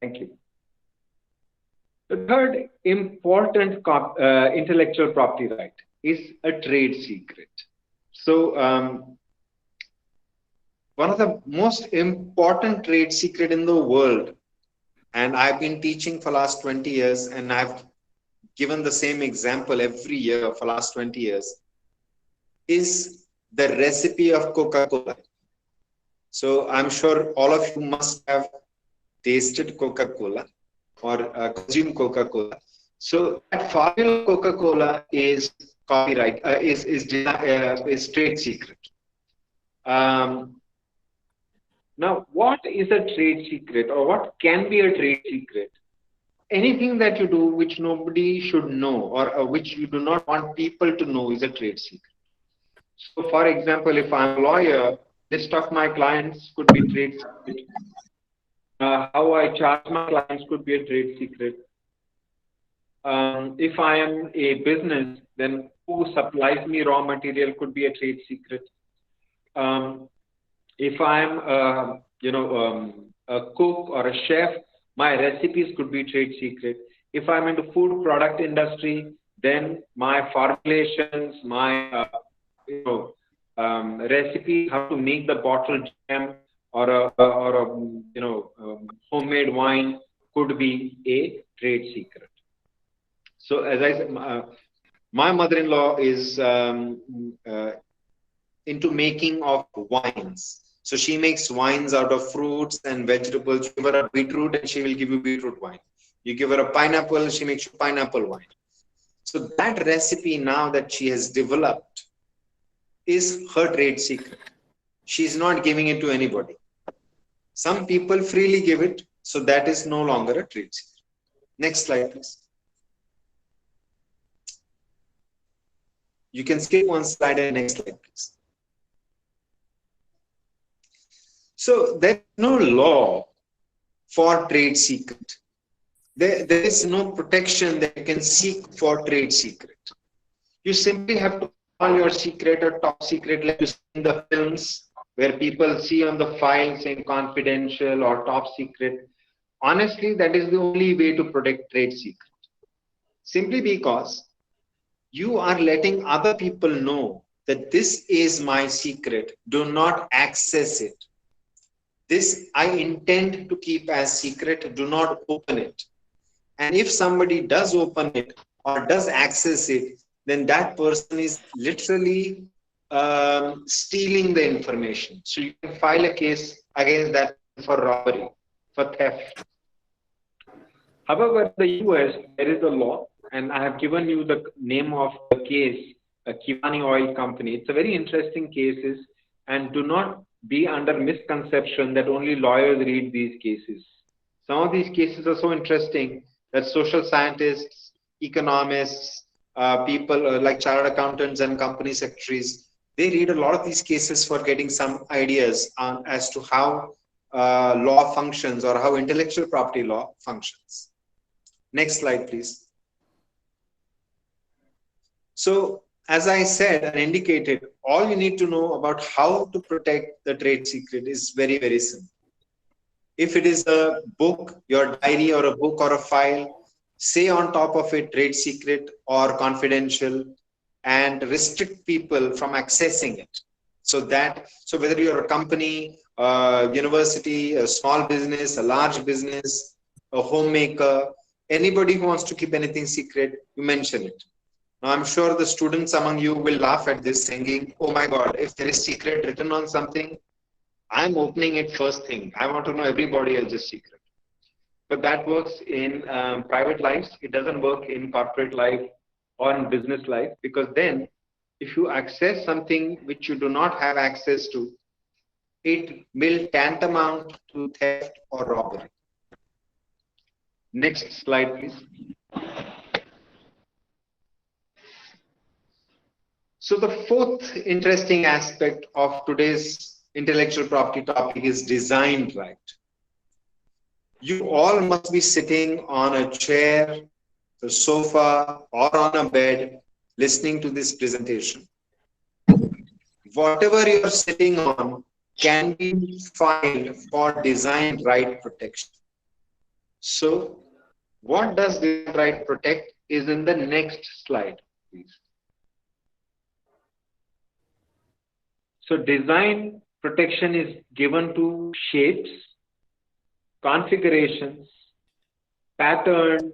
Thank you. The third important intellectual property right is a trade secret. So one of the most important trade secret in the world, and I've been teaching for last 20 years, and I've given the same example every year for last 20 years, is the recipe of Coca-Cola. So I'm sure all of you must have tasted Coca-Cola or consumed Coca-Cola. So that formula Coca-Cola is copyright, is trade secret. Now, what is a trade secret, or what can be a trade secret? Anything that you do which nobody should know, or which you do not want people to know, is a trade secret. So, for example, if I'm a lawyer, list of my clients could be trade secret. How I charge my clients could be a trade secret. If I am a business, then who supplies me raw material could be a trade secret. If I'm a cook or a chef, my recipes could be trade secret. If I'm into food product industry, then my formulations, my recipes, how to make the bottled jam or a homemade wine could be a trade secret. So as I said, my mother-in-law is into making of wines. So she makes wines out of fruits and vegetables. You give her a beetroot and she will give you beetroot wine. You give her a pineapple, she makes you pineapple wine. So that recipe now that she has developed is her trade secret. She's not giving it to anybody. Some people freely give it, so that is no longer a trade secret. Next slide, please. You can skip one slide and next slide, please. So there's no law for trade secret. There is no protection that you can seek for trade secret. You simply have to call your secret a top secret, like you see in the films where people see on the file saying confidential or top secret. Honestly, that is the only way to protect trade secret. Simply because you are letting other people know that this is my secret. Do not access it. This I intend to keep as secret. Do not open it. And if somebody does open it or does access it, then that person is literally
stealing the information. So you can file a case against that for robbery, for theft. However, in the US, there is a law, and I have given you the name of the case, a Kiwani Oil Company. It's a very interesting case, and do not be under misconception that only lawyers read these cases. Some of these cases are so interesting that social scientists, economists, people like chartered accountants and company secretaries, they read a lot of these cases for getting some ideas on as to how law functions or how intellectual property law functions. Next slide, please. So, as I said and indicated, all you need to know about how to protect the trade secret is very, very simple. If it is a book, your diary or a book or a file, say on top of it trade secret or confidential and restrict people from accessing it. So whether you're a company, a university, a small business, a large business, a homemaker, anybody who wants to keep anything secret, you mention it. Now, I'm sure the students among you will laugh at this, thinking, oh my God, if there is secret written on something, I'm opening it first thing. I want to know everybody else's secret. But that works in private lives. It doesn't work in corporate life or in business life, because then if you access something which you do not have access to, it will tantamount to theft or robbery. Next slide, please. So the fourth interesting aspect of today's intellectual property topic is design right. You all must be sitting on a chair, a sofa, or on a bed listening to this presentation. Whatever you're sitting on can be filed for design right protection. So what does design right protect is in the next slide, please. So design protection is given to shapes, configurations, patterns,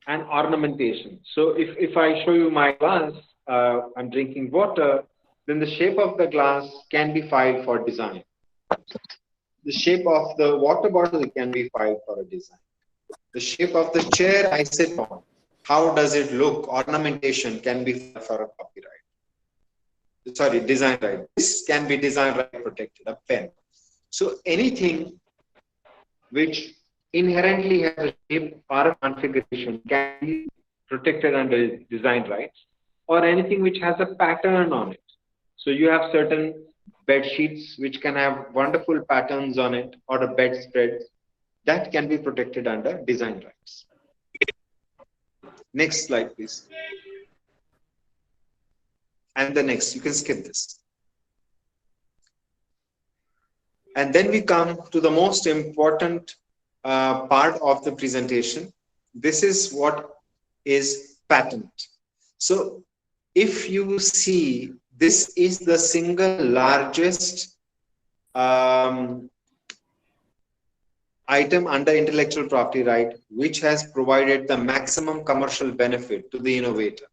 and ornamentation. So if I show you my glass, I'm drinking water, then the shape of the glass can be filed for design. The shape of the water bottle can be filed for a design. The shape of the chair I sit on, how does it look? Ornamentation can be filed for a copyright. Sorry, design right. This can be design right protected, a pen. So anything which inherently has a shape or a configuration can be protected under design rights, or anything which has a pattern on it. So you have certain bed sheets which can have wonderful patterns on it, or a bedspread that can be protected under design rights. Next slide, please. And the next, you can skip this. And then we come to the most important part of the presentation. This is what is patent. So if you see, this is the single largest item under intellectual property right, which has provided the maximum commercial benefit to the innovator.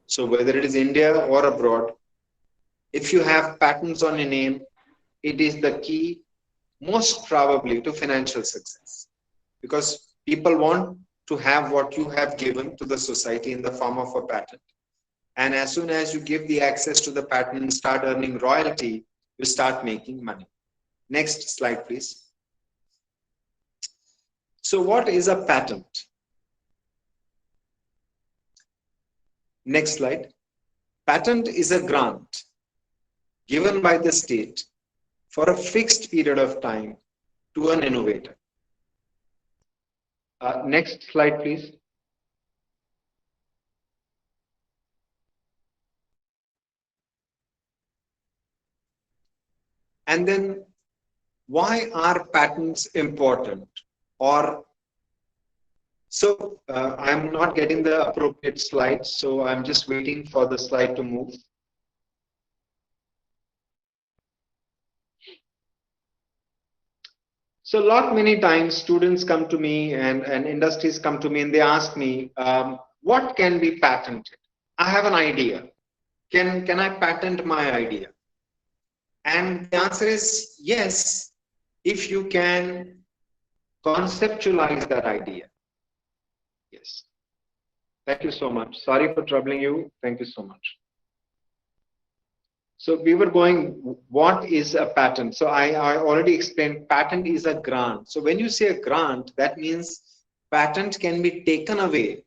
So whether it is India or abroad, if you have patents on your name, it is the key, most probably, to financial success, because people want to have what you have given to the society in the form of a patent. And as soon as you give the access to the patent and start earning royalty, you start making money. Next slide, please. So what is a patent? Next slide. Patent is a grant given by the state for a fixed period of time to an innovator. Next slide, please. And then, why are patents important? Or so I'm not getting the appropriate slide, so I'm just waiting for the slide to move. So many times students come to me and industries come to me and they ask me, what can be patented? I have an idea.
can I patent my idea? And the answer is yes, if you can conceptualize that idea. Yes. Thank you so much. Sorry for troubling you. Thank you so much. So we were going, what is a patent? So I already explained, patent is a grant. So when you say a grant, that means patent can be taken away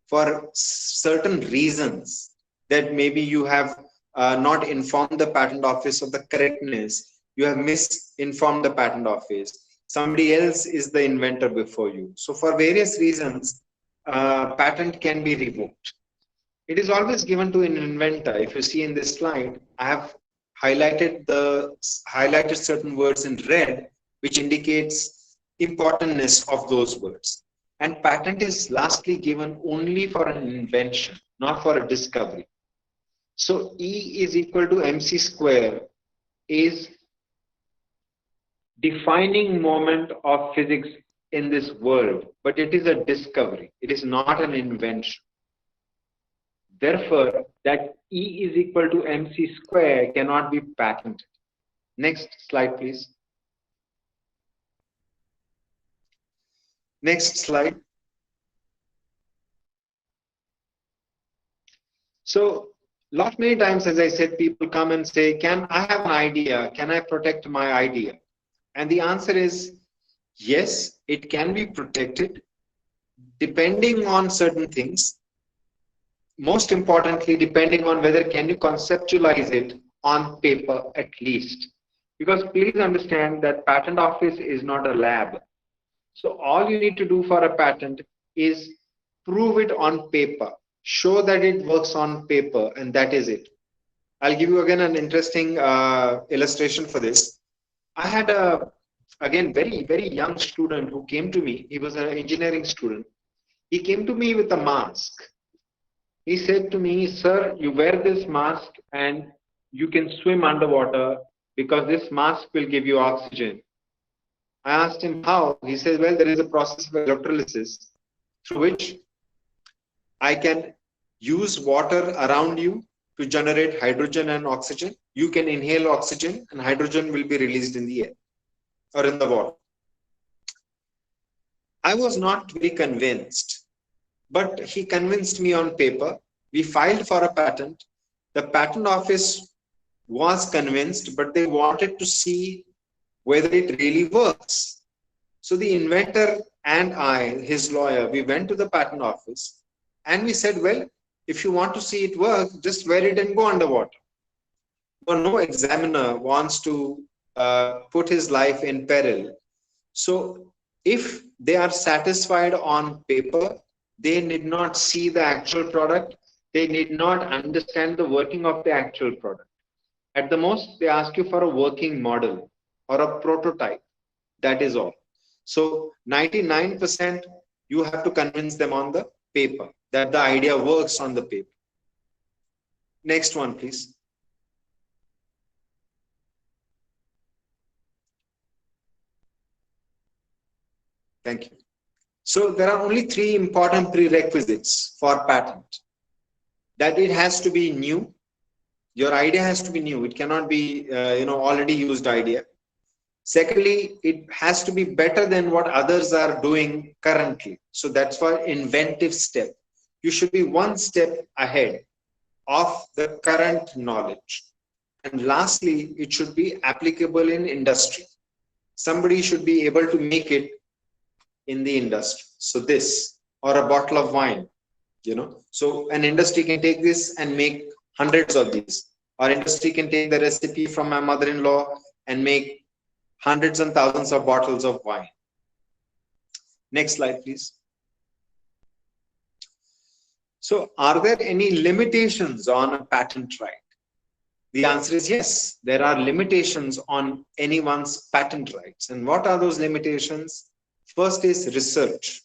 for certain reasons, that maybe you have not informed the patent office of the correctness, you have misinformed the patent office, somebody else is the inventor before you. So for various reasons, patent can be revoked. It is always given to an inventor. If you see in this slide, I have highlighted certain words in red, which indicates importance of those words. And patent is lastly given only for an invention, not for a discovery. So E is equal to mc square is defining moment of physics in this world, but it is a discovery. It is not an invention. Therefore, that E is equal to mc square cannot be patented. Next slide, please. Next slide. So, many times, as I said, people come and say, can I have an idea? Can I protect my idea? And the answer is yes, it can be protected depending on certain things. Most importantly, depending on whether can you conceptualize it on paper at least. Because please understand that patent office is not a lab. So all you need to do for a patent is prove it on paper, show that it works on paper, and that is it. I'll give you again an interesting illustration for this. I had a, again, very young student who came to me. He was an engineering student. He came to me with a mask. He said to me, sir, you wear this mask and you can swim underwater because this mask will give you oxygen. I asked him how. He said, well, there is a process of electrolysis through which I can use water around you to generate hydrogen and oxygen. You can inhale oxygen and hydrogen will be released in the air or in the water. I was not very convinced, but he convinced me on paper. We filed for a patent. The patent office was convinced, but they wanted to see whether it really works. So the inventor and I, his lawyer, we went to the patent office and we said, well, if you want to see it work, just wear it and go underwater. But no examiner wants to put his life in peril. So if they are satisfied on paper, they need not see the actual product. They need not understand the working of the actual product. At the most, they ask you for a working model or a prototype. That is all. So 99% you have to convince them on the paper that the idea works on the paper. Next one, please. Thank you. So there are only three important prerequisites for patent. That it has to be new. Your idea has to be new. It cannot be already used idea. Secondly, it has to be better than what others are doing currently. So that's for inventive step. You should be one step ahead of the current knowledge. And lastly, it should be applicable in industry. Somebody should be able to make it in the industry. So this, or a bottle of wine, so an industry can take this and make hundreds of these. Or industry can take the recipe from my mother-in-law and make hundreds and thousands of bottles of wine. Next slide, please. So are there any limitations on a patent right? The answer is yes, there are limitations on anyone's patent rights. And what are those limitations? First is research.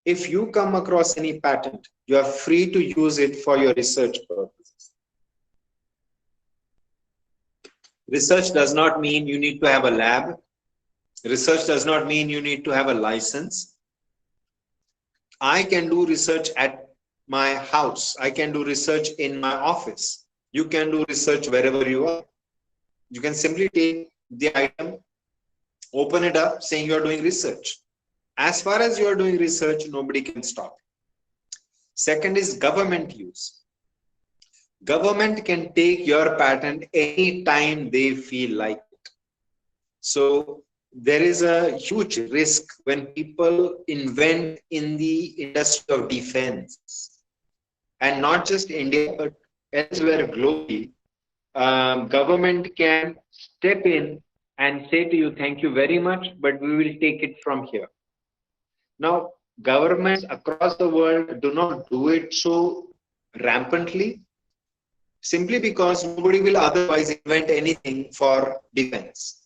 If you come across any patent, you are free to use it for your research purposes. Research does not mean you need to have a lab. Research does not mean you need to have a license. I can do research at
my house. I can do research in my office. You can do research wherever you are. You can simply take the item, open it up, saying you are doing research. As far as you are doing research, nobody can stop. Second is government use. Government can take your patent anytime they feel like it. So there is a huge risk when people invent in the industry of defense, and not just India, but elsewhere globally. Government can step in and say to you, thank you very much, but we will take it from here. Now, governments across the world do not do it so rampantly, simply because nobody will otherwise invent anything for defense.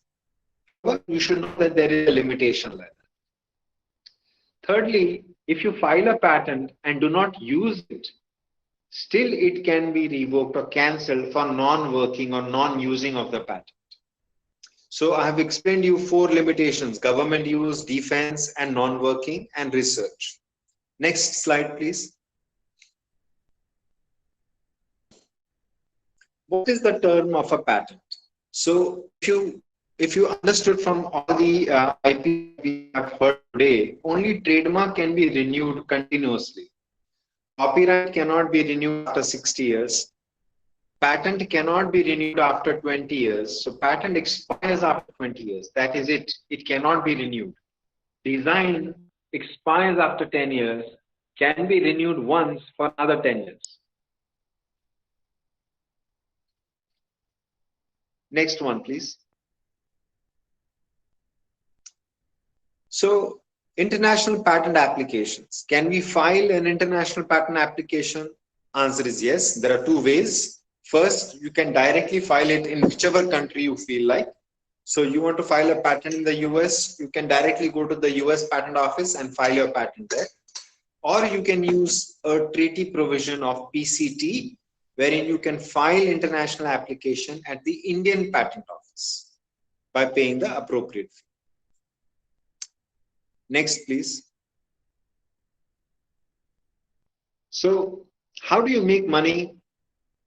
However, you should know that there is a limitation like that. Thirdly, if you file a patent and do not use it, still it can be revoked or cancelled for non-working or non-using of the patent. So I have explained you 4 limitations: government use, defense, and non-working, and research. Next slide, please. What is the term of a patent? So if you understood from all the IP we have heard today, only trademark can be renewed continuously. Copyright cannot be renewed after 60 years. Patent cannot be renewed after 20 years. So patent expires after 20 years. That is it. It cannot be renewed. Design expires after 10 years, can be renewed once for another 10 years. Next one, please. So international patent applications. Can we file an international patent application? Answer is yes. There are 2 ways. First, you can directly file it in whichever country you feel like. So you want to file a patent in the US, you can directly go to the US patent office and file your patent there. Or you can use a treaty provision of PCT, wherein you can file international application at the Indian patent office by paying the appropriate fee. Next, please. So how do you make money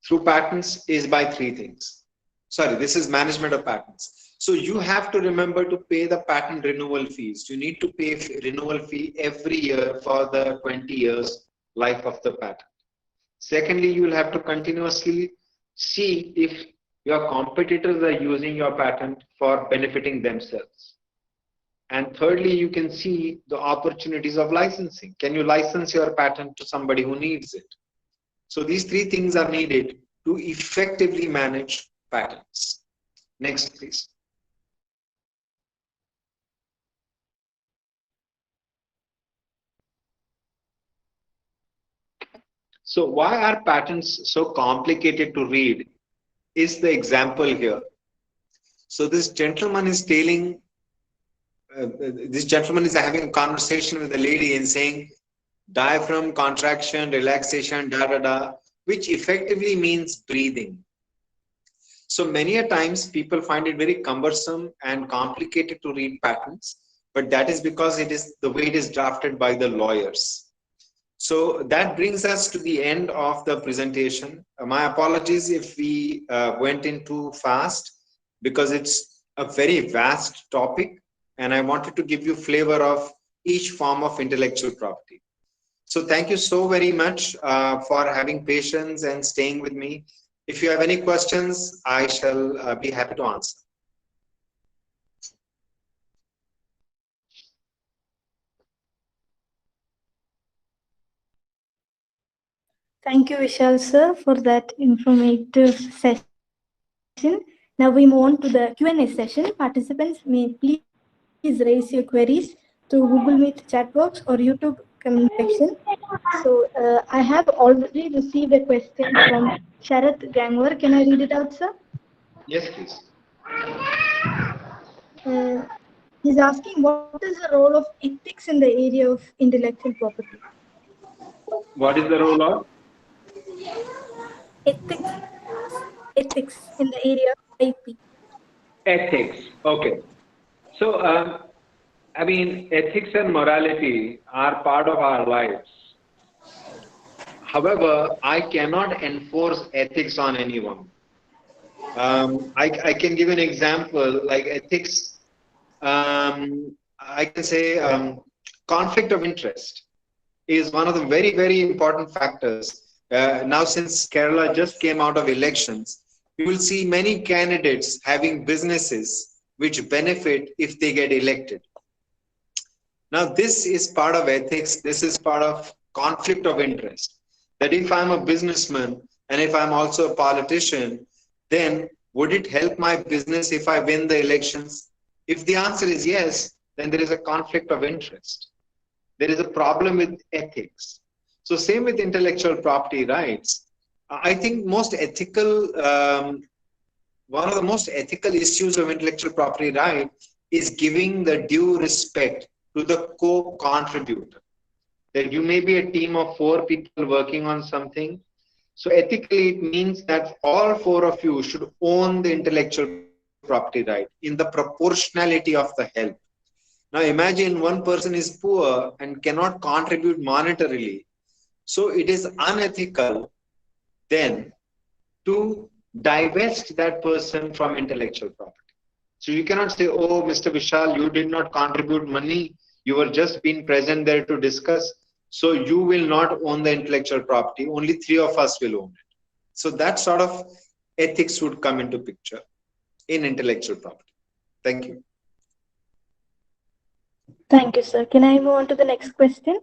through patents is by 3 things. Sorry, this is management of patents. So you have to remember to pay the patent renewal fees. You need to pay renewal fee every year for the 20 years life of the patent. Secondly, you will have to continuously see if your competitors are using your patent for benefiting themselves. And thirdly, you can see the opportunities of licensing. Can you license your patent to somebody who needs it? So these 3 things are needed to effectively manage patents. Next, please. So why are patents so complicated to read is the example here. So this gentleman is telling, this gentleman is having a conversation with a lady and saying, diaphragm, contraction, relaxation, da da da, which effectively means breathing. So many a times people find it very cumbersome and complicated to read patents, but that is because it is the way it is drafted by the lawyers. So that brings us to the end of the presentation. My apologies if we went in too fast, because it's a very vast topic and I wanted to give you flavor of each form of intellectual property. So thank you so very much for having patience and staying with me. If you have any questions, I shall be happy to answer.
Thank you, Vishal sir, for that informative session. Now we move on to the Q&A session. Participants may please raise your queries through Google Meet chat box or YouTube comment section. So I have already received a question from Sharat Gangwar. Can I read it out, sir?
Yes, please.
He's asking, what is the role of ethics in the area of intellectual property?
What is the role of?
Ethics. Ethics in the area of IP.
Ethics. Okay. So, I mean, ethics and morality are part of our lives. However, I cannot enforce ethics on anyone. I can give an example like ethics. I can say conflict of interest is one of the very, very important factors. Now, since Kerala just came out of elections, you will see many candidates having businesses which benefit if they get elected. Now, this is part of ethics. This is part of conflict of interest. That if I'm a businessman and if I'm also a politician, then would it help my business if I win the elections? If the answer is yes, then there is a conflict of interest. There is a problem with ethics. So, same with intellectual property rights. I think one of the most ethical issues of intellectual property right is giving the due respect to the co-contributor. That you may be a team of 4 people working on something. So ethically, it means that all 4 of you should own the intellectual property right in the proportionality of the help. Now imagine one person is poor and cannot contribute monetarily. So it is unethical then to divest that person from intellectual property. So you cannot say, oh, Mr. Vishal, you did not contribute money. You were just being present there to discuss. So you will not own the intellectual property. Only 3 of us will own it. So that sort of ethics would come into picture in intellectual property. Thank you.
Thank you, sir. Can I move on to the next question?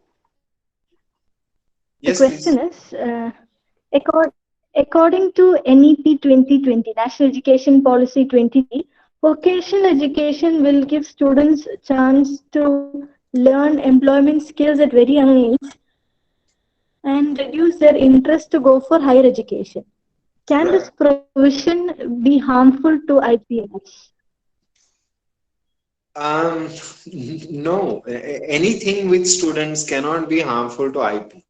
The
Yes,
question
please.
is, according to NEP 2020, National Education Policy 20, vocational education will give students a chance to learn employment skills at very young age and reduce their interest to go for higher education. Can this provision be harmful to IPS?
Um, no, anything with students cannot be harmful to IP.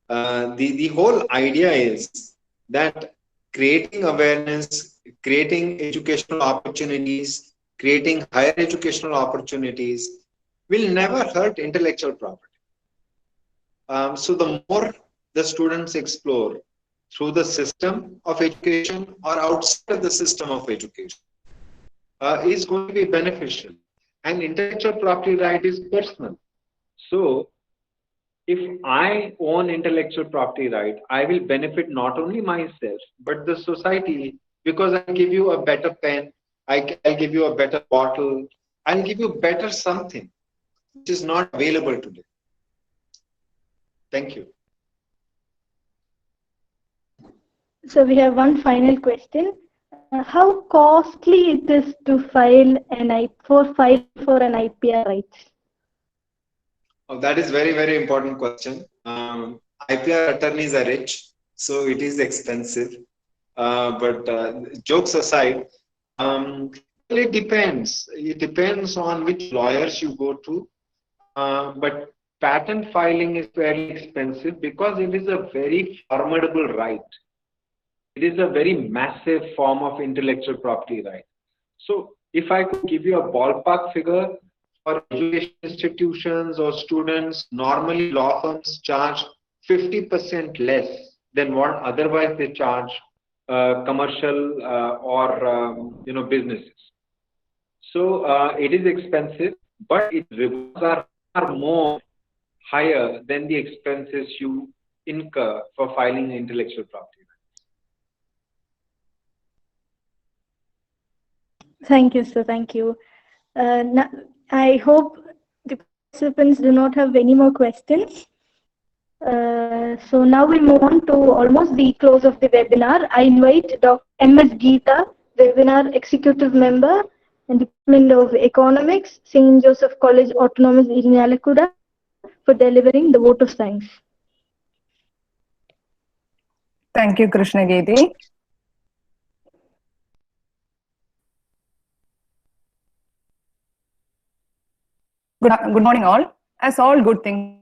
The whole idea is that creating awareness, creating educational opportunities, creating higher educational opportunities will never hurt intellectual property. So the more the students explore through the system of education or outside of the system of education is going to be beneficial. And intellectual property right is personal. So if I own intellectual property right, I will benefit not only myself, but the society because I'll give you a better pen, I'll give you a better bottle, I'll give you better something which is not available today. Thank you.
So we have one final question. How costly it is to file for an IPR rights?
Oh, that is very, very important question. IPR attorneys are rich, so it is expensive. But jokes aside, well, it depends. It depends on which lawyers you go to. But patent filing is fairly expensive because it is a very formidable right. It is a very massive form of intellectual property right. So if I could give you a ballpark figure for education institutions or students, normally law firms charge 50% less than what otherwise they charge commercial or businesses. So it is expensive, but its rewards are far more higher than the expenses you incur for filing intellectual property.
Thank you, sir. Thank you. I hope the participants do not have any more questions. So now we move on to almost the close of the webinar. I invite Dr. M.S. Geeta, webinar executive member and Department of Economics, St. Joseph College Autonomous in Chalakudy, for delivering the vote of thanks.
Thank you, Krishnagiri. Good morning, all. As all good things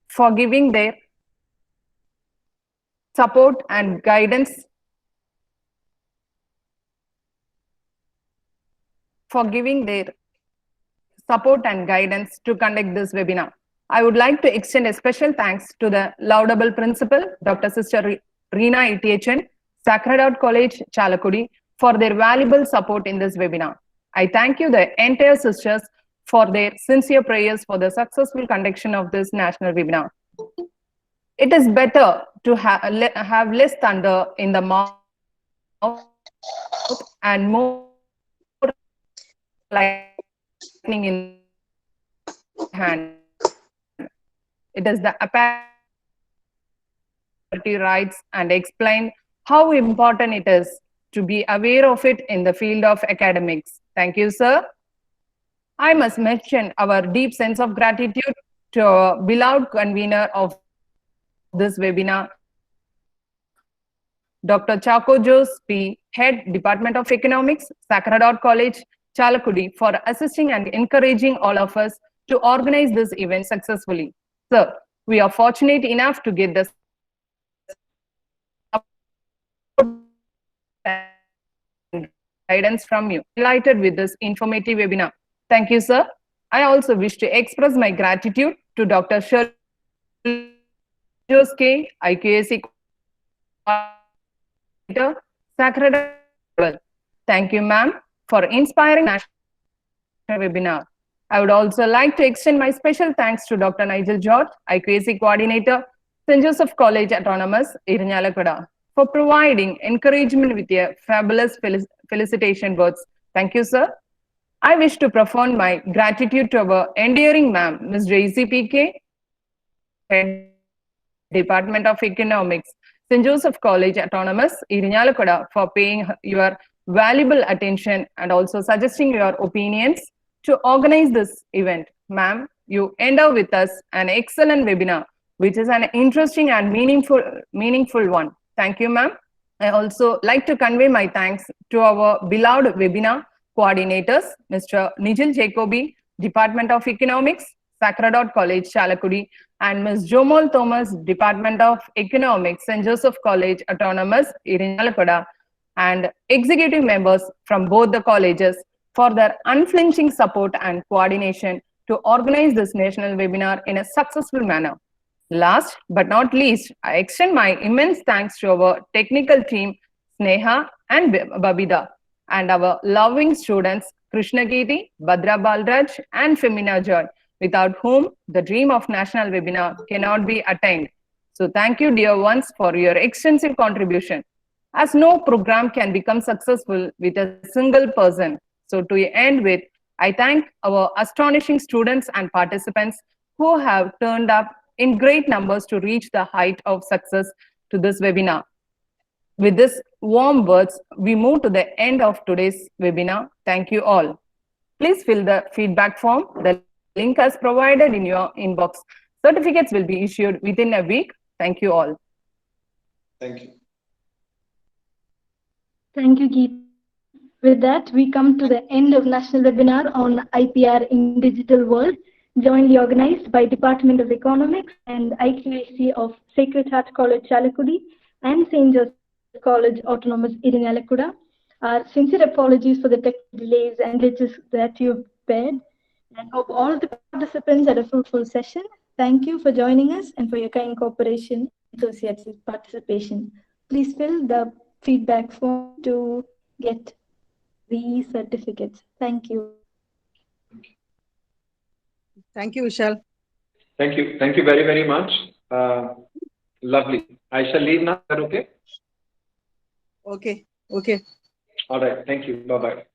for giving their support and guidance to conduct this webinar. I would like to extend a special thanks to the laudable principal, Dr. Sister Reena Itiachan, Sacred Heart College, Chalakudy, for their valuable support in this webinar. I thank you, the entire sisters, for their sincere prayers for the successful conduction of this national webinar. It is better to have less thunder in the mouth and more lightning in the hand. It is the apparent rights and explain how important it is to be aware of it in the field of academics. Thank you, sir. I must mention our deep sense of gratitude to our beloved convener of this webinar, Dr. Chakojos P., Head, Department of Economics, Sacred Heart College, Chalakudy, for assisting and encouraging all of us to organize this event successfully. Sir, we are fortunate enough to get the guidance from you. Delighted with this informative webinar. Thank you, sir. I also wish to express my gratitude to Dr. Shirley K, IQAC Sacred Heart. Thank you, ma'am, for inspiring national webinar. I would also like to extend my special thanks to Dr. Nigel George, IQAC Coordinator, St. Joseph College Autonomous, Chalakudy, for providing encouragement with your fabulous felicitation words. Thank you, sir. I wish to profound my gratitude to our endearing ma'am, Ms. Daisy PK, Head, Department of Economics, St. Joseph College Autonomous, Chalakudy, for paying your valuable attention and also suggesting your opinions to organize this event. Ma'am, you endow with us an excellent webinar, which is an interesting and meaningful one. Thank you, ma'am. I also like to convey my thanks to our beloved webinar coordinators, Mr. Nigel Jacobi, Department of Economics, Sacred Heart College, Chalakudy, and Ms. Jomol Thomas, Department of Economics, St. Joseph College, Autonomous, Chalakudy, and executive members from both the colleges for their unflinching support and coordination to organize this national webinar in a successful manner. Last but not least, I extend my immense thanks to our technical team, Sneha and Babida, and our loving students, Krishnagiti, Badra Balraj, and Femina Joy, without whom the dream of national webinar cannot be attained. So thank you, dear ones, for your extensive contribution. As no program can become successful with a single person. So to end with, I thank our astonishing students and participants who have turned up in great numbers to reach the height of success to this webinar. With this warm words, we move to the end of today's webinar. Thank you all. Please fill the feedback form. The link is provided in your inbox. Certificates will be issued within a week. Thank you all.
Thank you.
Thank you, Geeta. With that, we come to the end of national webinar on IPR in digital world, jointly organized by Department of Economics and IQAC of Sacred Heart College, Chalakudy, and St. Joseph College, Autonomous, Chalakudy. Our sincere apologies for the technical delays and glitches that you've beared, and hope all the participants had a fruitful session. Thank you for joining us and for your kind cooperation and enthusiastic participation. Please fill the feedback form to get the certificates. Thank you.
Thank you, Vishal.
Thank you. Thank you very, very much. Lovely. I shall leave now. Is that okay?
Okay. Okay.
All right. Thank you. Bye-bye.